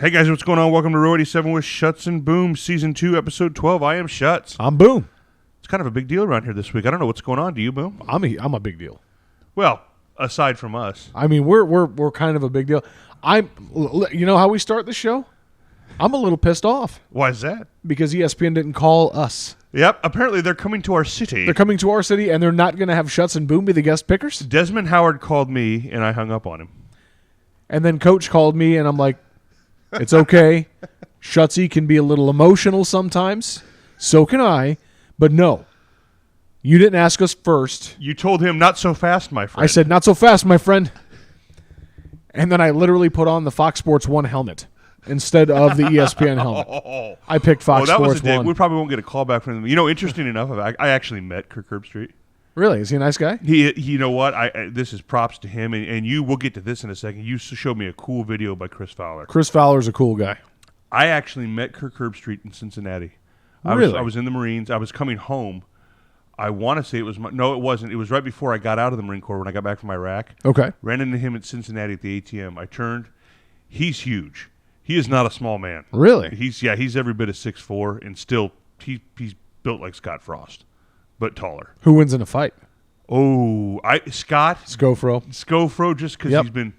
Hey guys, what's going on? Welcome to Row 87 with Shuts and Boom, Season 2, Episode 12. I am Shuts. I'm Boom. It's kind of a big deal around here this week. I don't know what's going on. Do you, Boom? I'm a big deal. Well, aside from us. I mean, we're kind of a big deal. You know how we start the show? I'm a little pissed off Why is that? because ESPN didn't call us. Yep, apparently they're coming to our city. They're coming to our city, and they're not going to have Shuts and Boom be the guest pickers. Desmond Howard called me, and I hung up on him. And then Coach called me, and I'm like, it's okay. Shutsy can be a little emotional sometimes. So can I. But no, you didn't ask us first. You told him, not so fast, my friend. I said, not so fast, my friend. And then I literally put on the Fox Sports 1 helmet instead of the ESPN helmet. I picked Fox that Sports was a 1. We probably won't get a call back from them. You know, interesting enough, I actually met Kirk Herbstreit. Really? Is he a nice guy? You know what? This is props to him, and you. We'll get to this in a second. You showed me a cool video by Chris Fowler. Chris Fowler's a cool guy. I actually met Kirk Herbstreit in Cincinnati. Really? I was in the Marines. I was coming home. I want to say it was no, it wasn't. It was right before I got out of the Marine Corps when I got back from Iraq. Okay. Ran into him at Cincinnati at the ATM. I turned. He's huge. He is not a small man. Really? He's every bit of 6'4", and still he's built like Scott Frost, but taller. Who wins in a fight? Oh, Scott Scofro, just because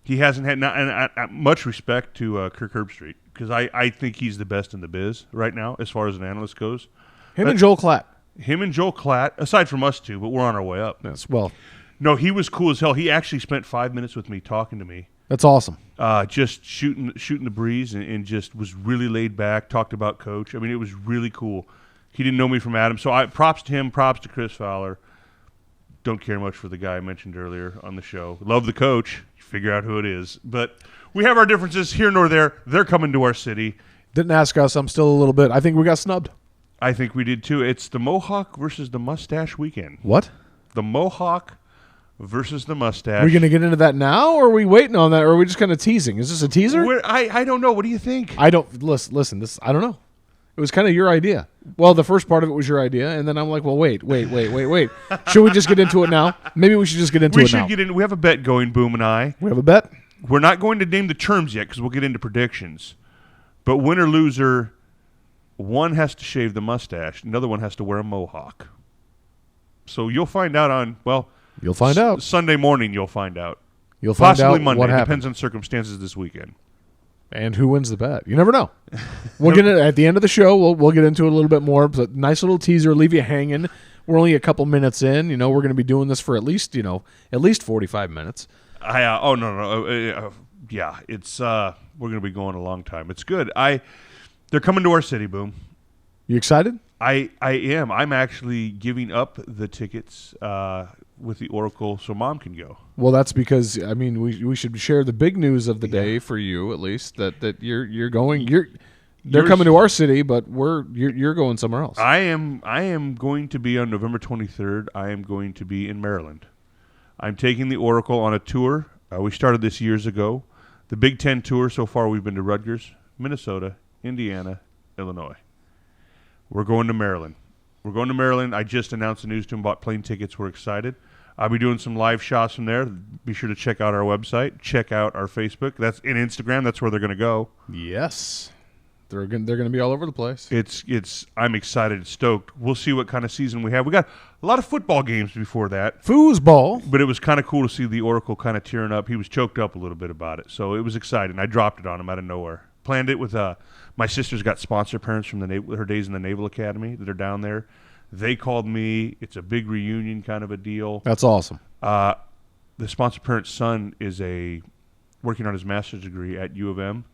he hasn't had much respect to Kirk Herbstreit because I think he's the best in the biz right now as far as an analyst goes. And Joel Klatt. Him and Joel Klatt, aside from us two, but we're on our way up. Yes. Well, no, he was cool as hell. He actually spent 5 minutes with me talking to me. that's awesome. Just shooting the breeze and just was really laid back. Talked about Coach. I mean, it was really cool. He didn't know me from Adam, so props to him. Props to Chris Fowler. Don't care much for the guy I mentioned earlier on the show. Love the coach. Figure out who it is. But we have our differences here nor there. They're coming to our city. Didn't ask us. I'm still a little bit. I think we got snubbed. I think we did too. It's the Mohawk versus the Mustache weekend. What? The Mohawk versus the Mustache. Are we going to get into that now, or are we waiting on that, or are we just kind of teasing? Is this a teaser? I don't know. What do you think? I don't listen. This I don't know. It was kind of your idea. Well, the first part of it was your idea, and then I'm like, well, wait. Should we just get into it now? Maybe we should just get into it now. We have a bet going, Boom and I. We have a bet? We're not going to name the terms yet because we'll get into predictions. But winner, loser, one has to shave the mustache. Another one has to wear a mohawk. So you'll find out You'll find out. Sunday morning you'll find out. You'll find Possibly out Monday. what happened. Depends on circumstances this weekend. And who wins the bet? You never know. We'll get it at the end of the show. We'll get into it a little bit more. But nice little teaser, leave you hanging. We're only a couple minutes in. You know, we're going to be doing this for at least 45 minutes. Yeah, it's we're going to be going a long time. It's good. They're coming to our city, Boom. You excited? I am. I'm actually giving up the tickets with the Oracle so Mom can go. Well, that's because we should share the big news of the day for you at least that you're going. They're coming to our city, but you're going somewhere else. I am going to be on November 23rd. I am going to be in Maryland. I'm taking the Oracle on a tour. We started this years ago. The Big Ten tour so far. We've been to Rutgers, Minnesota, Indiana, Illinois. We're going to Maryland. I just announced the news to them about plane tickets. We're excited. I'll be doing some live shots from there. Be sure to check out our website. Check out our Facebook. That's in Instagram. That's where they're going to go. Yes. They're going to be all over the place. I'm excited, stoked. We'll see what kind of season we have. We got a lot of football games before that. Foosball. But it was kind of cool to see the Oracle kind of tearing up. He was choked up a little bit about it. So it was exciting. I dropped it on him out of nowhere. Planned it with my sister's got sponsor parents from her days in the Naval Academy that are down there. They called me. It's a big reunion kind of a deal. That's awesome. The sponsor parent's son is working on his master's degree at U of M.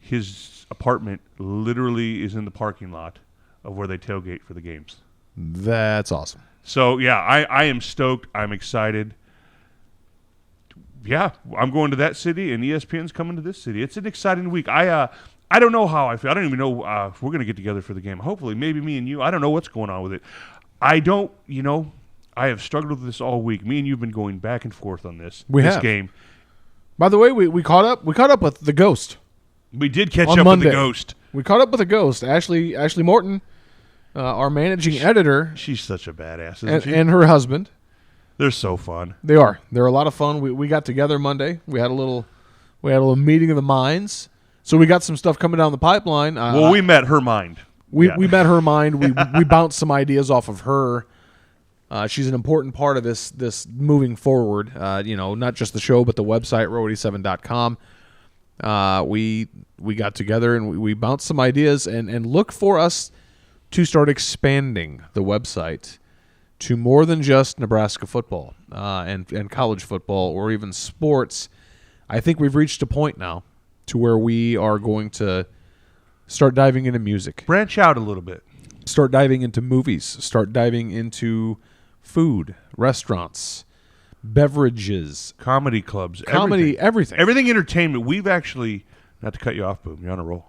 His apartment literally is in the parking lot of where they tailgate for the games. That's awesome. So, yeah, I am stoked. I'm excited. Yeah, I'm going to that city, and ESPN's coming to this city. It's an exciting week. I don't know how I feel. I don't even know if we're going to get together for the game. Hopefully, maybe me and you. I don't know what's going on with it. I have struggled with this all week. Me and you have been going back and forth on this game. By the way, we caught up. We caught up with the Ghost. We did catch on up Monday. with the Ghost. We caught up with the Ghost. Ashley Morton, our managing editor. She's such a badass, isn't she? And her husband. They're so fun. They are. They're a lot of fun. We got together Monday. We had a little meeting of the minds. So we got some stuff coming down the pipeline. Well, we met her mind. We met her mind. We bounced some ideas off of her. She's an important part of this moving forward. Not just the show, but the website, row87.com. We got together and we bounced some ideas and look for us to start expanding the website to more than just Nebraska football and college football or even sports. I think we've reached a point now to where we are going to start diving into music. Branch out a little bit. Start diving into movies. Start diving into food, restaurants, beverages. Comedy clubs. Everything. Everything entertainment. We've actually, not to cut you off, Boom, you're on a roll.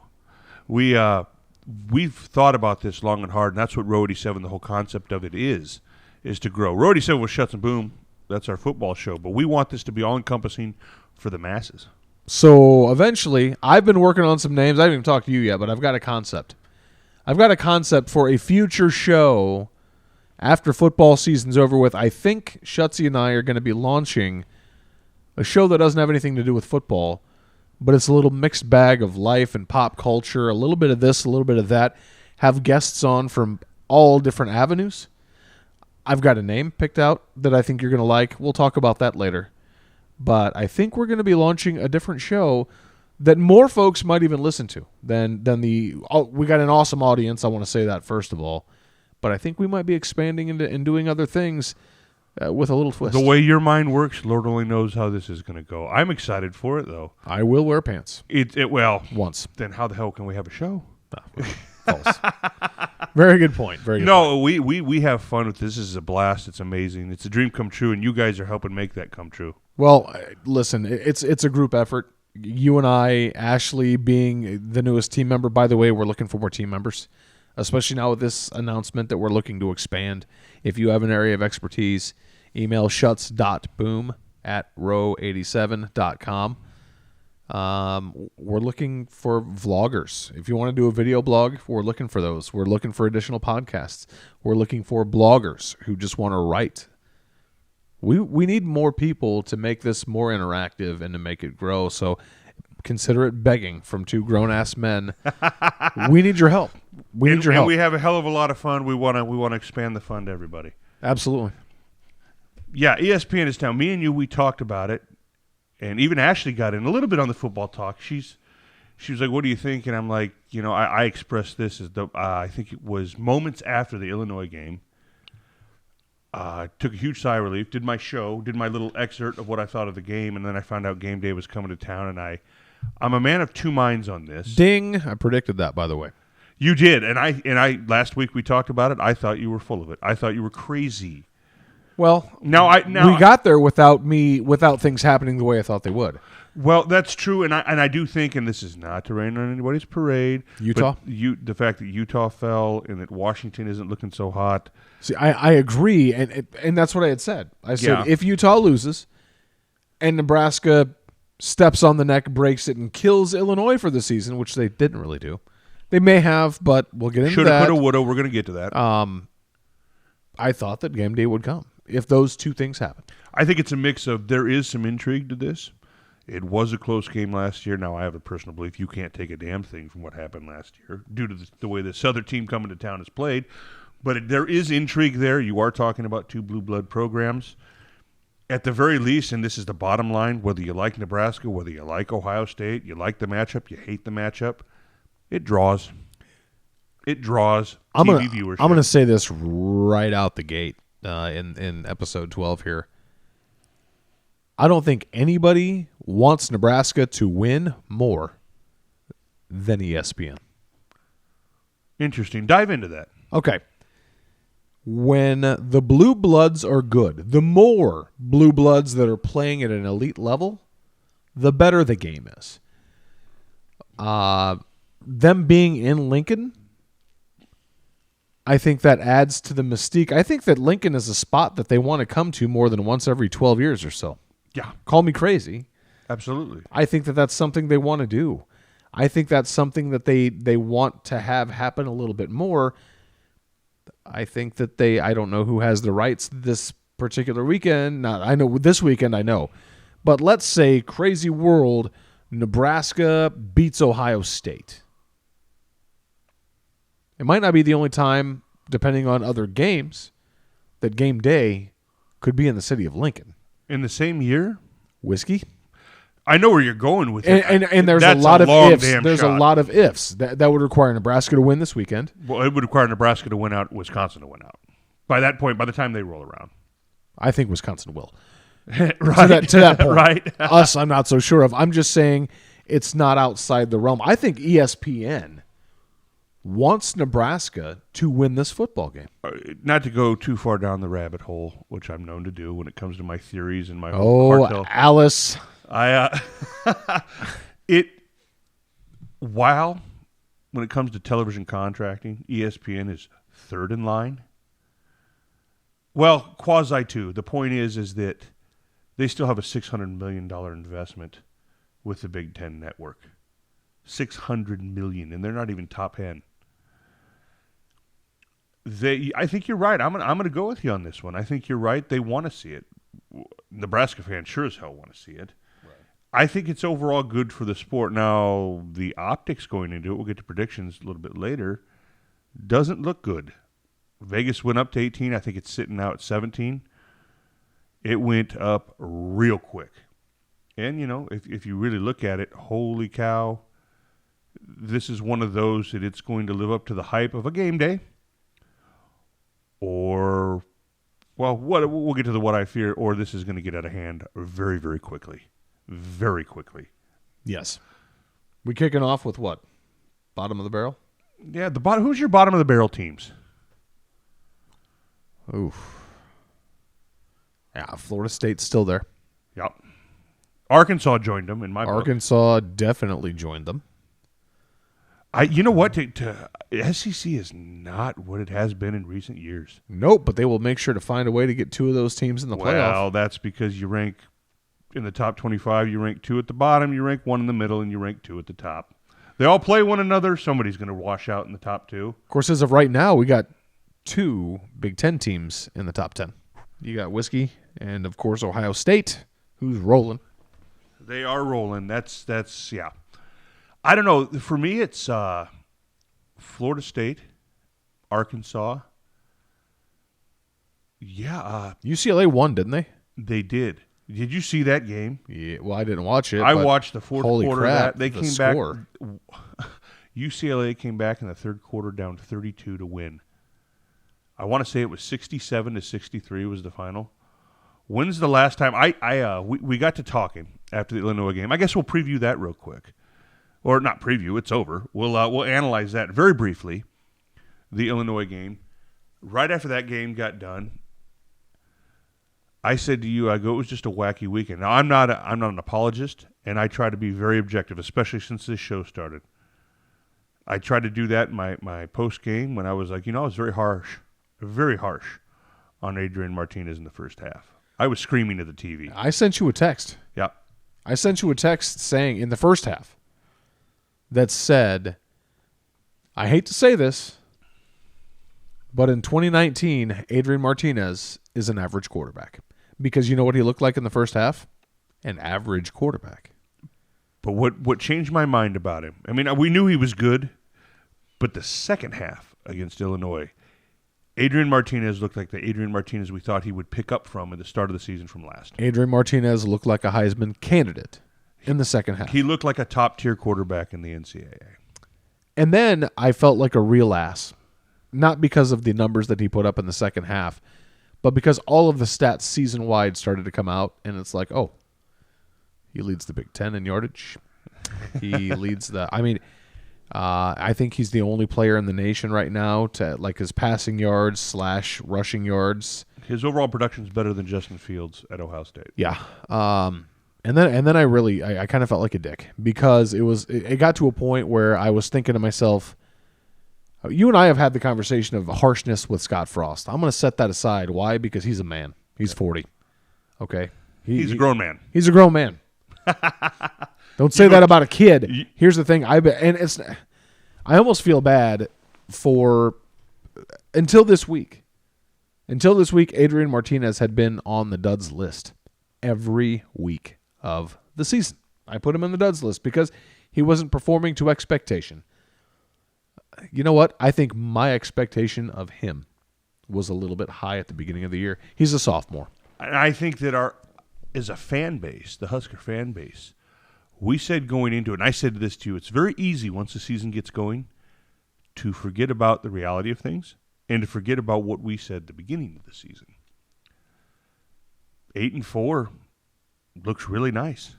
We've thought about this long and hard, and that's what Row 87, the whole concept of it is to grow. Row 87 was Shuts and Boom. That's our football show, but we want this to be all-encompassing for the masses. So eventually, I've been working on some names. I haven't even talked to you yet, but I've got a concept. I've got a concept for a future show after football season's over with. I think Shutsy and I are going to be launching a show that doesn't have anything to do with football, but it's a little mixed bag of life and pop culture, a little bit of this, a little bit of that. Have guests on from all different avenues. I've got a name picked out that I think you're going to like. We'll talk about that later. But I think we're going to be launching a different show that more folks might even listen to than we got an awesome audience. I want to say that first of all. But I think we might be expanding and doing other things with a little twist. The way your mind works, Lord only knows how this is going to go. I'm excited for it, though. I will wear pants. Well, once. Then how the hell can we have a show? False. Very good point. Very good point. We have fun with this. This is a blast. It's amazing. It's a dream come true, and you guys are helping make that come true. Well, listen, it's a group effort. You and I, Ashley being the newest team member. By the way, we're looking for more team members, especially now with this announcement that we're looking to expand. If you have an area of expertise, email shuts.boom@row87.com. We're looking for vloggers. If you want to do a video blog, we're looking for those. We're looking for additional podcasts. We're looking for bloggers who just want to write. We need more people to make this more interactive and to make it grow. So consider it begging from two grown-ass men. We need your help. We need your help. And we have a hell of a lot of fun. We want to expand the fun to everybody. Absolutely. Yeah, ESPN is down. Me and you, we talked about it. And even Ashley got in a little bit on the football talk. She was like, "What do you think?" And I'm like, I expressed this as I think it was moments after the Illinois game. Took a huge sigh of relief. Did my show. Did my little excerpt of what I thought of the game, and then I found out Gameday was coming to town. And I'm a man of two minds on this. Ding! I predicted that, by the way. You did, and I last week we talked about it. I thought you were full of it. I thought you were crazy. Well, we got there without things happening the way I thought they would. Well, that's true, and I do think, and this is not to rain on anybody's parade. Utah, the fact that Utah fell and that Washington isn't looking so hot. See, I agree, and that's what I had said. I said if Utah loses, and Nebraska steps on the neck, breaks it, and kills Illinois for the season, which they didn't really do. They may have, but we'll get into that. Shoulda, coulda, woulda. We're going to get to that. I thought that game day would come if those two things happen. I think it's a mix of there is some intrigue to this. It was a close game last year. Now, I have a personal belief you can't take a damn thing from what happened last year due to the way this other team coming to town has played. But there is intrigue there. You are talking about two blue blood programs. At the very least, and this is the bottom line, whether you like Nebraska, whether you like Ohio State, you like the matchup, you hate the matchup, it draws. It draws TV viewership. I'm going to say this right out the gate in episode 12 here. I don't think anybody wants Nebraska to win more than ESPN. Interesting. Dive into that. Okay. When the Blue Bloods are good, the more Blue Bloods that are playing at an elite level, the better the game is. Them being in Lincoln, I think that adds to the mystique. I think that Lincoln is a spot that they want to come to more than once every 12 years or so. Yeah. Call me crazy. Absolutely. I think that that's something they want to do. I think that's something that they want to have happen a little bit more. I think that I don't know who has the rights this particular weekend. I know this weekend, I know. But let's say Crazy World Nebraska beats Ohio State. It might not be the only time, depending on other games, that game day could be in the city of Lincoln. In the same year? Whiskey? I know where you're going with it. And there's a lot of ifs. There's a lot of ifs. That would require Nebraska to win this weekend. Well, it would require Nebraska to win out, Wisconsin to win out. By that point, by the time they roll around. I think Wisconsin will. Right. To that point. Right. Us, I'm not so sure of. I'm just saying it's not outside the realm. I think ESPN wants Nebraska to win this football game. Not to go too far down the rabbit hole, which I'm known to do when it comes to my theories and my whole cartel. Alice. While when it comes to television contracting, ESPN is third in line. Well, quasi two. The point is that they still have a $600 million investment with the Big Ten network. $600 million, and they're not even top 10. I think you're right. I'm gonna go with you on this one. I think you're right. They want to see it. Nebraska fans sure as hell want to see it. Right. I think it's overall good for the sport. Now, the optics going into it, we'll get to predictions a little bit later, doesn't look good. Vegas went up to 18. I think it's sitting now at 17. It went up real quick. And, if you really look at it, holy cow, this is one of those that it's going to live up to the hype of a game day. Or, well, we'll get to what I fear, or this is going to get out of hand very, very quickly. Very quickly. Yes. We kicking off with what? Bottom of the barrel? Yeah, who's your bottom of the barrel teams? Oof. Yeah, Florida State's still there. Yep. Arkansas joined them in my book. Arkansas definitely joined them. You know what? SEC is not what it has been in recent years. Nope, but they will make sure to find a way to get two of those teams in the playoff. Well, that's because you rank in the top 25, you rank 2 at the bottom, you rank 1 in the middle, and you rank 2 at the top. They all play one another. Somebody's going to wash out in the top 2. Of course, as of right now, we got 2 Big Ten teams in the top 10. You got Whiskey and, of course, Ohio State, who's rolling. They are rolling. That's yeah. I don't know. For me, it's Florida State, Arkansas. Yeah. UCLA won, didn't they? They did. Did you see that game? Yeah. Well, I didn't watch it. I watched the fourth holy quarter crap, of that. They came score. back. UCLA came back in the third quarter down 32 to win. I want to say it was 67-63 was the final. When's the last time we got to talking after the Illinois game? I guess we'll preview that real quick. Or not preview, it's over. We'll analyze that very briefly, the Illinois game. Right after that game got done, I said to you, it was just a wacky weekend. Now, I'm not an apologist, and I try to be very objective, especially since this show started. I tried to do that in my post-game when I was like, I was very harsh on Adrian Martinez in the first half. I was screaming at the TV. I sent you a text. Yeah. I sent you a text saying in the first half that said, I hate to say this, but in 2019, Adrian Martinez is an average quarterback. Because you know what he looked like in the first half? An average quarterback. But what changed my mind about him, I mean, we knew he was good, but the second half against Illinois, Adrian Martinez looked like the Adrian Martinez we thought he would pick up from at the start of the season from last. Adrian Martinez looked like a Heisman candidate in the second half. He looked like a top-tier quarterback in the NCAA. And then I felt like a real ass, not because of the numbers that he put up in the second half, but because all of the stats season-wide started to come out, and it's like, oh, he leads the Big Ten in yardage. He leads I think he's the only player in the nation right now to like his passing yards / rushing yards. His overall production is better than Justin Fields at Ohio State. Yeah. And then I kind of felt like a dick because it got to a point where I was thinking to myself, you and I have had the conversation of harshness with Scott Frost. I'm going to set that aside. Why? Because he's a man. He's 40. Okay. He's a grown man. He's a grown man. Don't say that about a kid. Here's the thing. I almost feel bad for until this week. Until this week, Adrian Martinez had been on the duds list every week of the season. I put him in the duds list because he wasn't performing to expectation. You know what? I think my expectation of him was a little bit high at the beginning of the year. He's a sophomore. And I think that as a fan base, the Husker fan base, we said going into it, and I said this to you, it's very easy once the season gets going to forget about the reality of things and to forget about what we said at the beginning of the season. 8-4 looks really nice.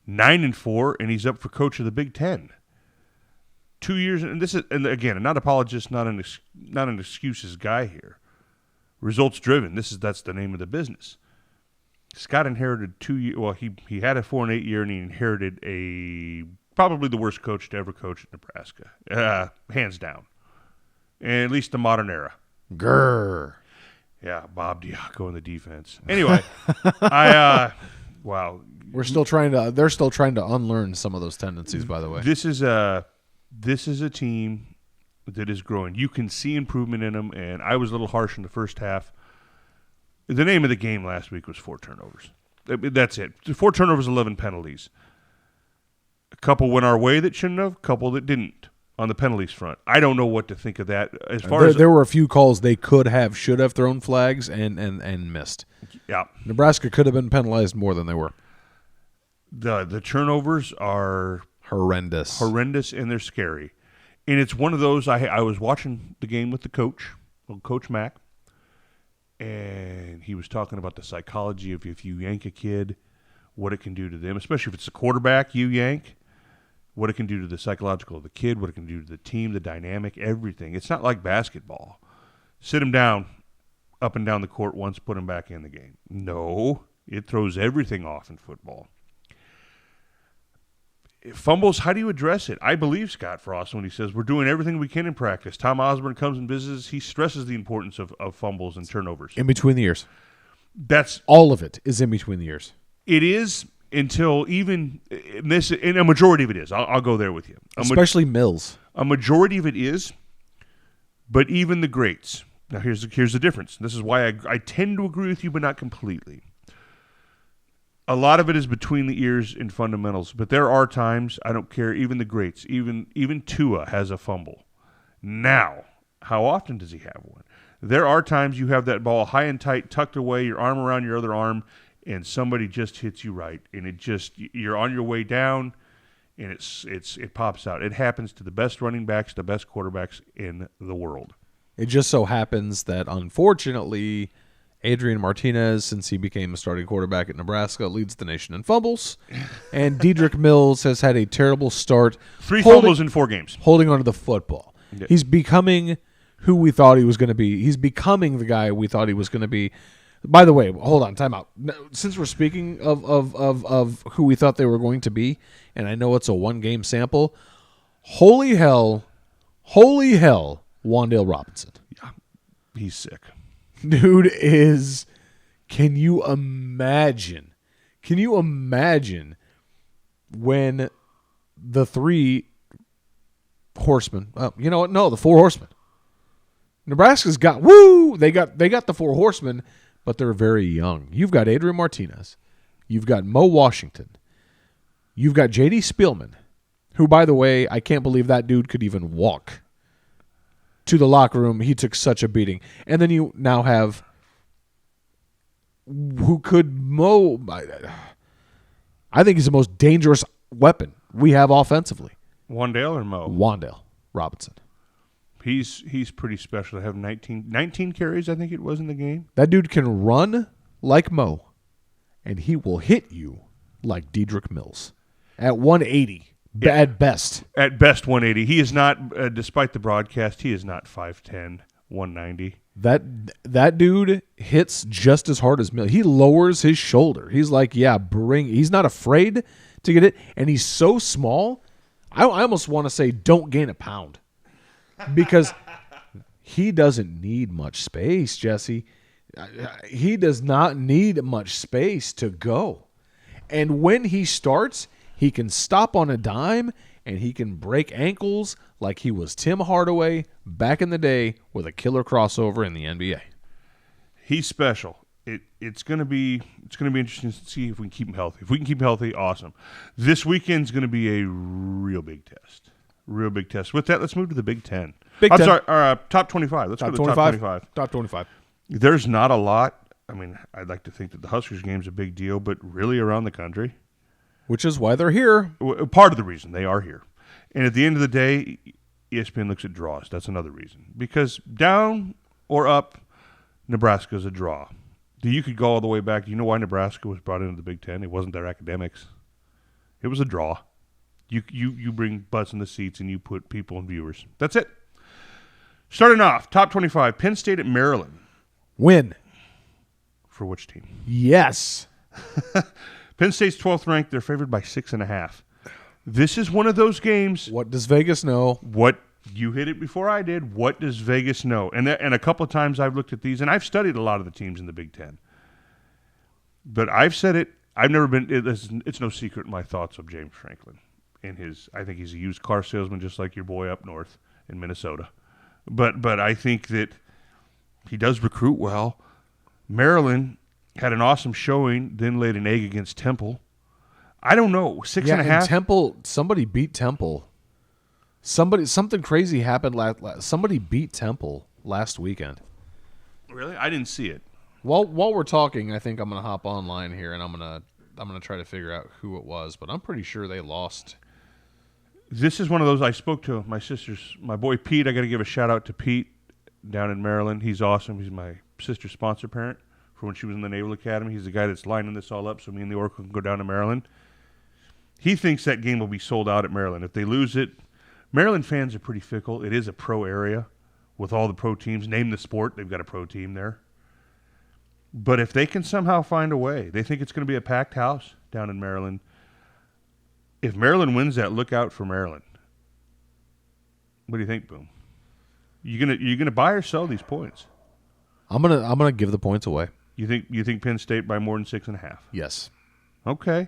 9-4, and he's up for coach of the Big Ten. 2 years, and this is, and again, I'm not apologist, not an excuses guy here. Results driven. That's the name of the business. Scott inherited 2 years. Well, he had a 4-8 year, and he inherited probably the worst coach to ever coach at Nebraska, hands down, and at least the modern era. Grrr. Yeah, Bob Diaco in the defense. Anyway, wow. They're still trying to unlearn some of those tendencies, by the way. This is a team that is growing. You can see improvement in them, and I was a little harsh in the first half. The name of the game last week was 4 turnovers. That's it. 4 turnovers, 11 penalties. A couple went our way that shouldn't have, a couple that didn't on the penalties front. I don't know what to think of that. As far as there were a few calls they could have, should have thrown flags and missed. Yeah. Nebraska could have been penalized more than they were. The turnovers are horrendous, and they're scary. And it's one of those, I was watching the game with the coach, Coach Mack, and he was talking about the psychology of if you yank a kid, what it can do to them, especially if it's a quarterback you yank, what it can do to the psychological of the kid, what it can do to the team, the dynamic, everything. It's not like basketball. Sit him down, up and down the court once, put him back in the game. No, it throws everything off in football. Fumbles, how do you address it? I believe Scott Frost when he says we're doing everything we can in practice. Tom Osborne comes and visits. He stresses the importance of fumbles and turnovers. In between the years. That's all of it is in between the years. It is until even this, and a majority of it is. I'll go there with you. Especially Mills. A majority of it is, but even the greats. Now here's the difference. This is why I tend to agree with you, but not completely. A lot of it is between the ears in fundamentals, but there are times, I don't care, even the greats, even Tua has a fumble. Now, how often does he have one? There are times you have that ball high and tight, tucked away, your arm around your other arm, and somebody just hits you right, and you're on your way down, and it pops out. It happens to the best running backs, the best quarterbacks in the world. It just so happens that, unfortunately, Adrian Martinez, since he became a starting quarterback at Nebraska, leads the nation in fumbles. And Dedrick Mills has had a terrible start. 3 fumbles in 4 games. Holding onto the football. Yeah. He's becoming who we thought he was going to be. He's becoming the guy we thought he was going to be. By the way, hold on, time out. Since we're speaking of who we thought they were going to be, and I know it's a 1-game sample, holy hell, Wan'Dale Robinson. Yeah, he's sick. Dude is, can you imagine when the 3 horsemen, you know what? No, the 4 horsemen. Nebraska's got, they got the 4 horsemen, but they're very young. You've got Adrian Martinez. You've got Mo Washington. You've got J.D. Spielman, who, by the way, I can't believe that dude could even walk to the locker room. He took such a beating. And then you now have who could Mo. I think he's the most dangerous weapon we have offensively. Wan'Dale or Mo? Wan'Dale Robinson. He's pretty special. To have 19 carries, I think it was in the game. That dude can run like Mo, and he will hit you like Dedrick Mills at 180. At best. At best, 180. He is not, despite the broadcast, he is not 5'10", 190. That dude hits just as hard as Mills. He lowers his shoulder. He's like, he's not afraid to get it, and he's so small, I almost want to say don't gain a pound because he doesn't need much space, Jesse. He does not need much space to go. And when he starts, he can stop on a dime, and he can break ankles like he was Tim Hardaway back in the day with a killer crossover in the NBA. He's special. It's going to be interesting to see if we can keep him healthy. If we can keep him healthy, awesome. This weekend's going to be a real big test. Real big test. With that, let's move to the Big Ten. Sorry, top 25. Let's go to the top 25. Top 25. There's not a lot. I mean, I'd like to think that the Huskers game's a big deal, but really around the country. Which is why they're here. Part of the reason they are here. And at the end of the day, ESPN looks at draws. That's another reason. Because down or up, Nebraska's a draw. You could go all the way back. Do you know why Nebraska was brought into the Big Ten? It wasn't their academics. It was a draw. You bring butts in the seats and you put people and viewers. That's it. Starting off, top 25, Penn State at Maryland. Win. For which team? Yes. Penn State's 12th ranked. They're favored by 6.5. This is one of those games. What does Vegas know? What you hit it before I did. What does Vegas know? And a couple of times I've looked at these, and I've studied a lot of the teams in the Big Ten. But I've said it. I've never been. It's no secret my thoughts of James Franklin. I think he's a used car salesman, just like your boy up north in Minnesota. But I think that he does recruit well. Maryland had an awesome showing, then laid an egg against Temple. I don't know, 6.5. Temple. Somebody beat Temple. Something crazy happened somebody beat Temple last weekend. Really? I didn't see it. While we're talking, I think I'm gonna hop online here and I'm gonna try to figure out who it was, but I'm pretty sure they lost. This is one of those I spoke to my boy Pete. I got to give a shout out to Pete down in Maryland. He's awesome. He's my sister's sponsor parent for when she was in the Naval Academy. He's the guy that's lining this all up so me and the Oracle can go down to Maryland. He thinks that game will be sold out at Maryland. If they lose it, Maryland fans are pretty fickle. It is a pro area with all the pro teams. Name the sport, they've got a pro team there. But if they can somehow find a way, they think it's going to be a packed house down in Maryland. If Maryland wins that, look out for Maryland. What do you think, Boom? You gonna buy or sell these points? I'm gonna give the points away. You think Penn State by more than 6.5? Yes. Okay.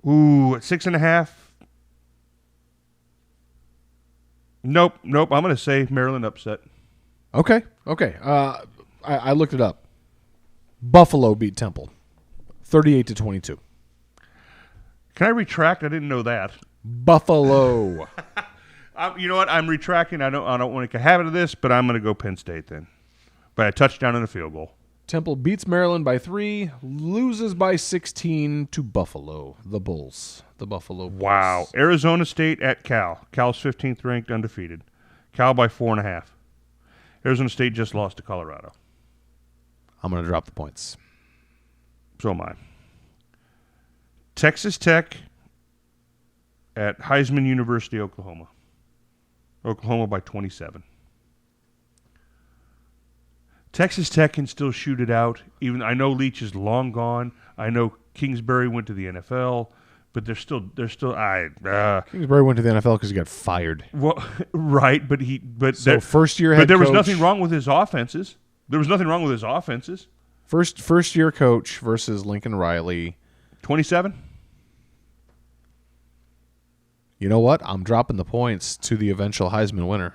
Ooh, at 6.5. Nope. I'm gonna say Maryland upset. Okay. I looked it up. Buffalo beat Temple, 38-22. Can I retract? I didn't know that. Buffalo. You know what? I'm retracting. I don't want to make a habit of this, but I'm going to go Penn State then. By a touchdown and a field goal. Temple beats Maryland by 3, loses by 16 to Buffalo. The Bulls. The Buffalo Bulls. Wow. Arizona State at Cal. Cal's 15th ranked, undefeated. Cal by 4.5. Arizona State just lost to Colorado. I'm going to drop the points. So am I. Texas Tech at Heisman University, Oklahoma. Oklahoma by 27. Texas Tech can still shoot it out. Even I know Leach is long gone. I know Kingsbury went to the NFL, but they're still. Kingsbury went to the NFL because he got fired. Well, right, first year head but there was coach, nothing wrong with his offenses. First year coach versus Lincoln Riley. 27. You know what? I'm dropping the points to the eventual Heisman winner.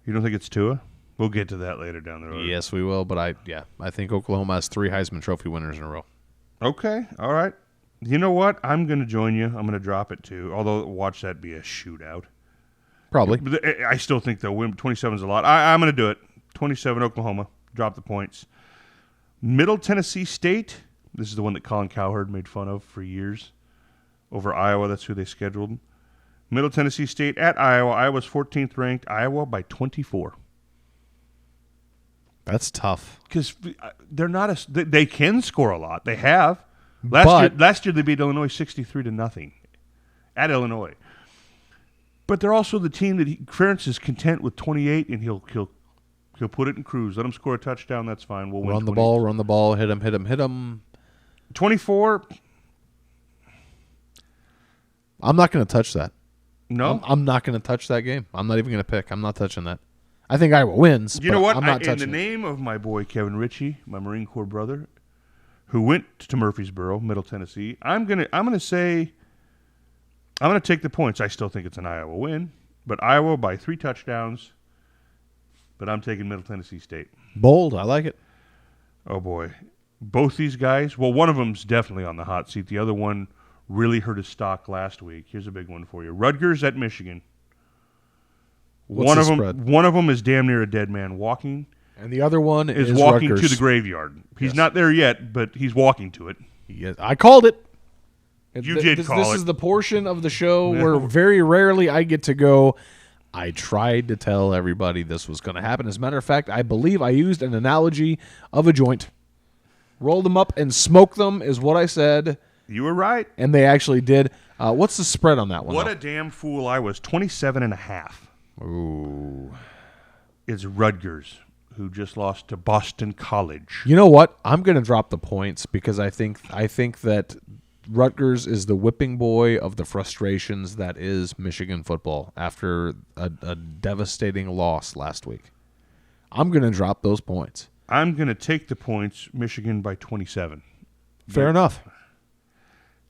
You don't think it's Tua? We'll get to that later down the road. Yes, we will. But I think Oklahoma has 3 Heisman Trophy winners in a row. Okay, all right. You know what? I'm going to join you. I'm going to drop it too. Although watch that be a shootout. Probably. But I still think they'll win. 27 is a lot. I'm going to do it. 27 Oklahoma. Drop the points. Middle Tennessee State. This is the one that Colin Cowherd made fun of for years. Over Iowa, that's who they scheduled. Middle Tennessee State at Iowa. Iowa's 14th ranked. Iowa by 24. That's tough. Because they're not they can score a lot. They have. Last year they beat Illinois 63-0 at Illinois. But they're also the team that Ferentz is content with 28, and he'll put it in cruise. Let him score a touchdown. That's fine. We'll win. Run the ball. Hit him. 24. I'm not going to touch that. No? I'm not going to touch that game. I'm not even going to pick. I'm not touching that. I think Iowa wins. You know what? I'm not touching in the name of my boy Kevin Ritchie, my Marine Corps brother, who went to Murfreesboro, Middle Tennessee, I'm gonna take the points. I still think it's an Iowa win, but Iowa by 3 touchdowns. But I'm taking Middle Tennessee State. Bold. I like it. Oh, boy. Both these guys, well, one of them's definitely on the hot seat. The other one really hurt his stock last week. Here's a big one for you. Rutgers at Michigan. What's the spread? One of them is damn near a dead man walking. And the other one is walking Rutgers. to the graveyard. He's Yes. not there yet, but he's walking to it. Yes, I called it. You did call This it. is the portion of the show where very rarely I get to go, I tried to tell everybody this was going to happen. As a matter of fact, I believe I used an analogy of a joint. Roll them up and smoke them is what I said. You were right. And they actually did. What's the spread on that one? What a damn fool I was. 27.5. Ooh. It's Rutgers, who just lost to Boston College. You know what? I'm going to drop the points because I think that Rutgers is the whipping boy of the frustrations that is Michigan football after a devastating loss last week. I'm going to drop those points. I'm going to take the points, Michigan by 27. Fair enough.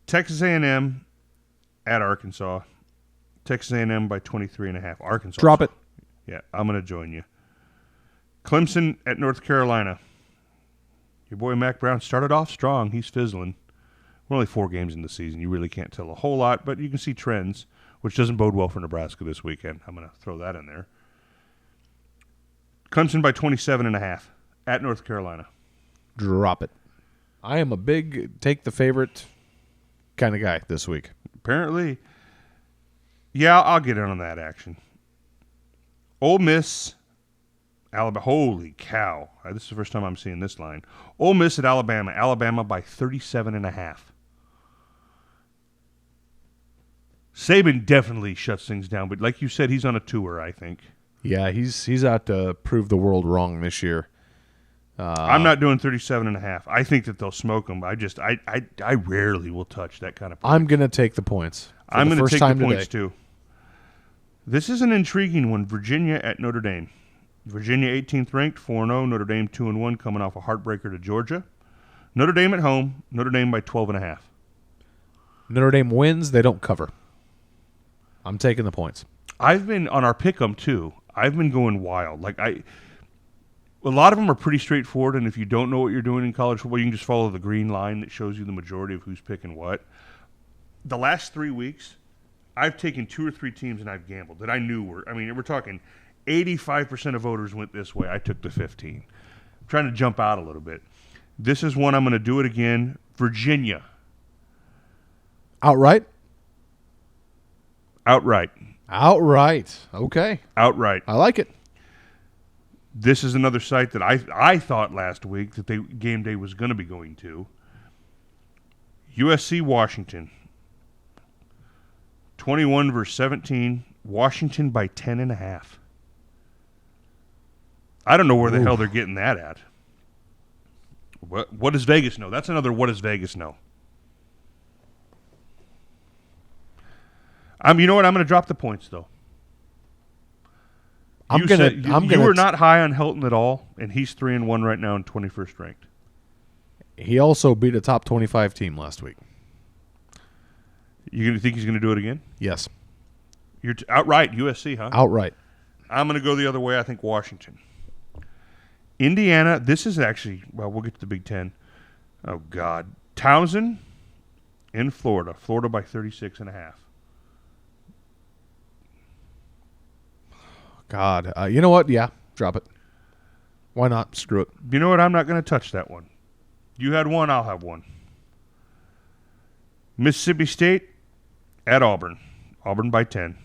Texas A&M at Arkansas. Texas A&M by 23.5. Arkansas. Drop it. Yeah, I'm going to join you. Clemson at North Carolina. Your boy Mac Brown started off strong. He's fizzling. We're only 4 games in the season. You really can't tell a whole lot, but you can see trends, which doesn't bode well for Nebraska this weekend. I'm going to throw that in there. Clemson by 27.5 at North Carolina. Drop it. I am a big take the favorite kind of guy this week. Apparently, yeah, I'll get in on that action. Ole Miss, Alabama. Holy cow. This is the first time I'm seeing this line. Ole Miss at Alabama. Alabama by 37.5. Saban definitely shuts things down, but like you said, he's on a tour, I think. Yeah, he's out to prove the world wrong this year. I'm not doing 37.5. I think that they'll smoke them. I rarely will touch that kind of point. I'm going to take the points. I'm going to take the points, today. too. This is an intriguing one. Virginia at Notre Dame. Virginia 18th ranked, 4-0. Notre Dame 2-1, coming off a heartbreaker to Georgia. Notre Dame at home. Notre Dame by 12.5. Notre Dame wins. They don't cover. I'm taking the points. I've been on our pick'em too. I've been going wild. A lot of them are pretty straightforward, and if you don't know what you're doing in college football, you can just follow the green line that shows you the majority of who's picking what. The last 3 weeks, I've taken 2 or 3 teams and I've gambled that I knew were. I mean, we're talking 85% of voters went this way. I took the 15. I'm trying to jump out a little bit. This is one I'm going to do it again. Virginia. Outright? Outright. Outright. Okay. Outright. I like it. This is another site that I thought last week that Gameday was going to be going to. USC Washington. 21 versus 17. Washington by 10.5. I don't know where the hell they're getting that at. What does Vegas know? That's another what does Vegas know? You know what? I'm going to drop the points, though. You were not high on Helton at all, and he's 3-1 right now and 21st ranked. He also beat a top 25 team last week. You think he's going to do it again? Yes. You're outright USC, huh? Outright. I'm going to go the other way. I think Washington. Indiana, this is actually, well, we'll get to the Big Ten. Oh, God. Townsend in Florida. Florida by 36.5. God. You know what? Yeah. Drop it. Why not? Screw it. You know what? I'm not going to touch that one. You had one, I'll have one. Mississippi State at Auburn. Auburn by 10.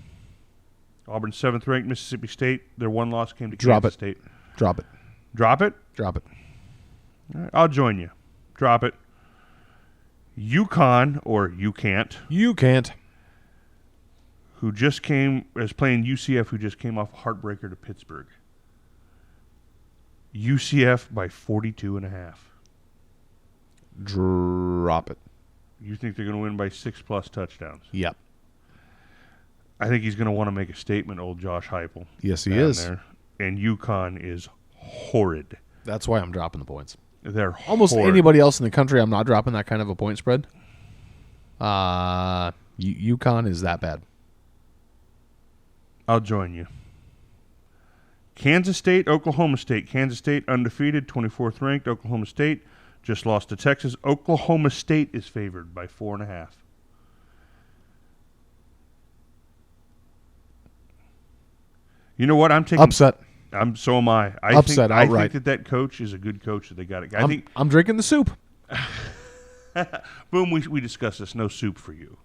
Auburn 7th ranked. Mississippi State, their one loss came to Kansas State. Drop it. Drop it? Drop it. All right, I'll join you. Drop it. UConn, or you can't. You can't. Who just is playing UCF, who just came off a heartbreaker to Pittsburgh. UCF by 42.5. Drop it. You think they're going to win by 6+ touchdowns? Yep. I think he's going to want to make a statement, old Josh Heupel. Yes, he is. There. And UConn is horrid. That's why I'm dropping the points. They're almost horrid. anybody else in the country. I'm not dropping that kind of a point spread. UConn is that bad. I'll join you. Kansas State, Oklahoma State. Kansas State undefeated, 24th ranked. Oklahoma State just lost to Texas. Oklahoma State is favored by 4.5. You know what? I'm taking Upset. So am I. Upset outright. I think that coach is a good coach that they got it. I'm drinking the soup. Boom. We discussed this. No soup for you.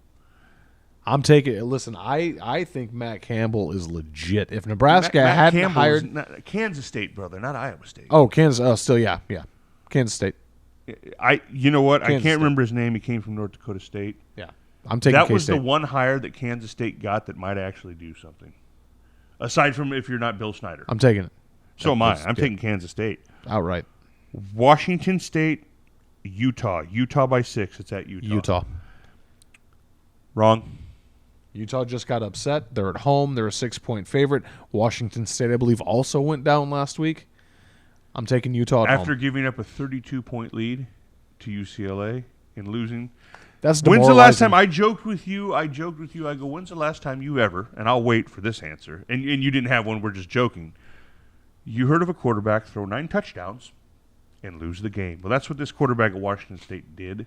I'm taking it. Listen, I think Matt Campbell is legit. If Nebraska Matt hadn't Campbell is hired Kansas State, brother, not Iowa State. Oh, Kansas. Oh, still, yeah. Kansas State. You know what? Kansas I can't remember his name. He came from North Dakota State. Yeah, I'm taking that was K-State. the one hire that Kansas State got that might actually do something. Aside from if you're not Bill Snyder. I'm taking it. So am I. I'm taking Kansas State. Outright. Washington State, Utah. Utah by 6. It's at Utah. Wrong. Utah just got upset. They're at home. They're a 6-point favorite. Washington State, I believe, also went down last week. I'm taking Utah at After home. giving up a 32-point lead to UCLA and losing. That's When's the last demoralizing. time I joked with you? I go, when's the last time you ever, and I'll wait for this answer, and you didn't have one, we're just joking. You heard of a quarterback throw 9 touchdowns and lose the game. Well, that's what this quarterback at Washington State did.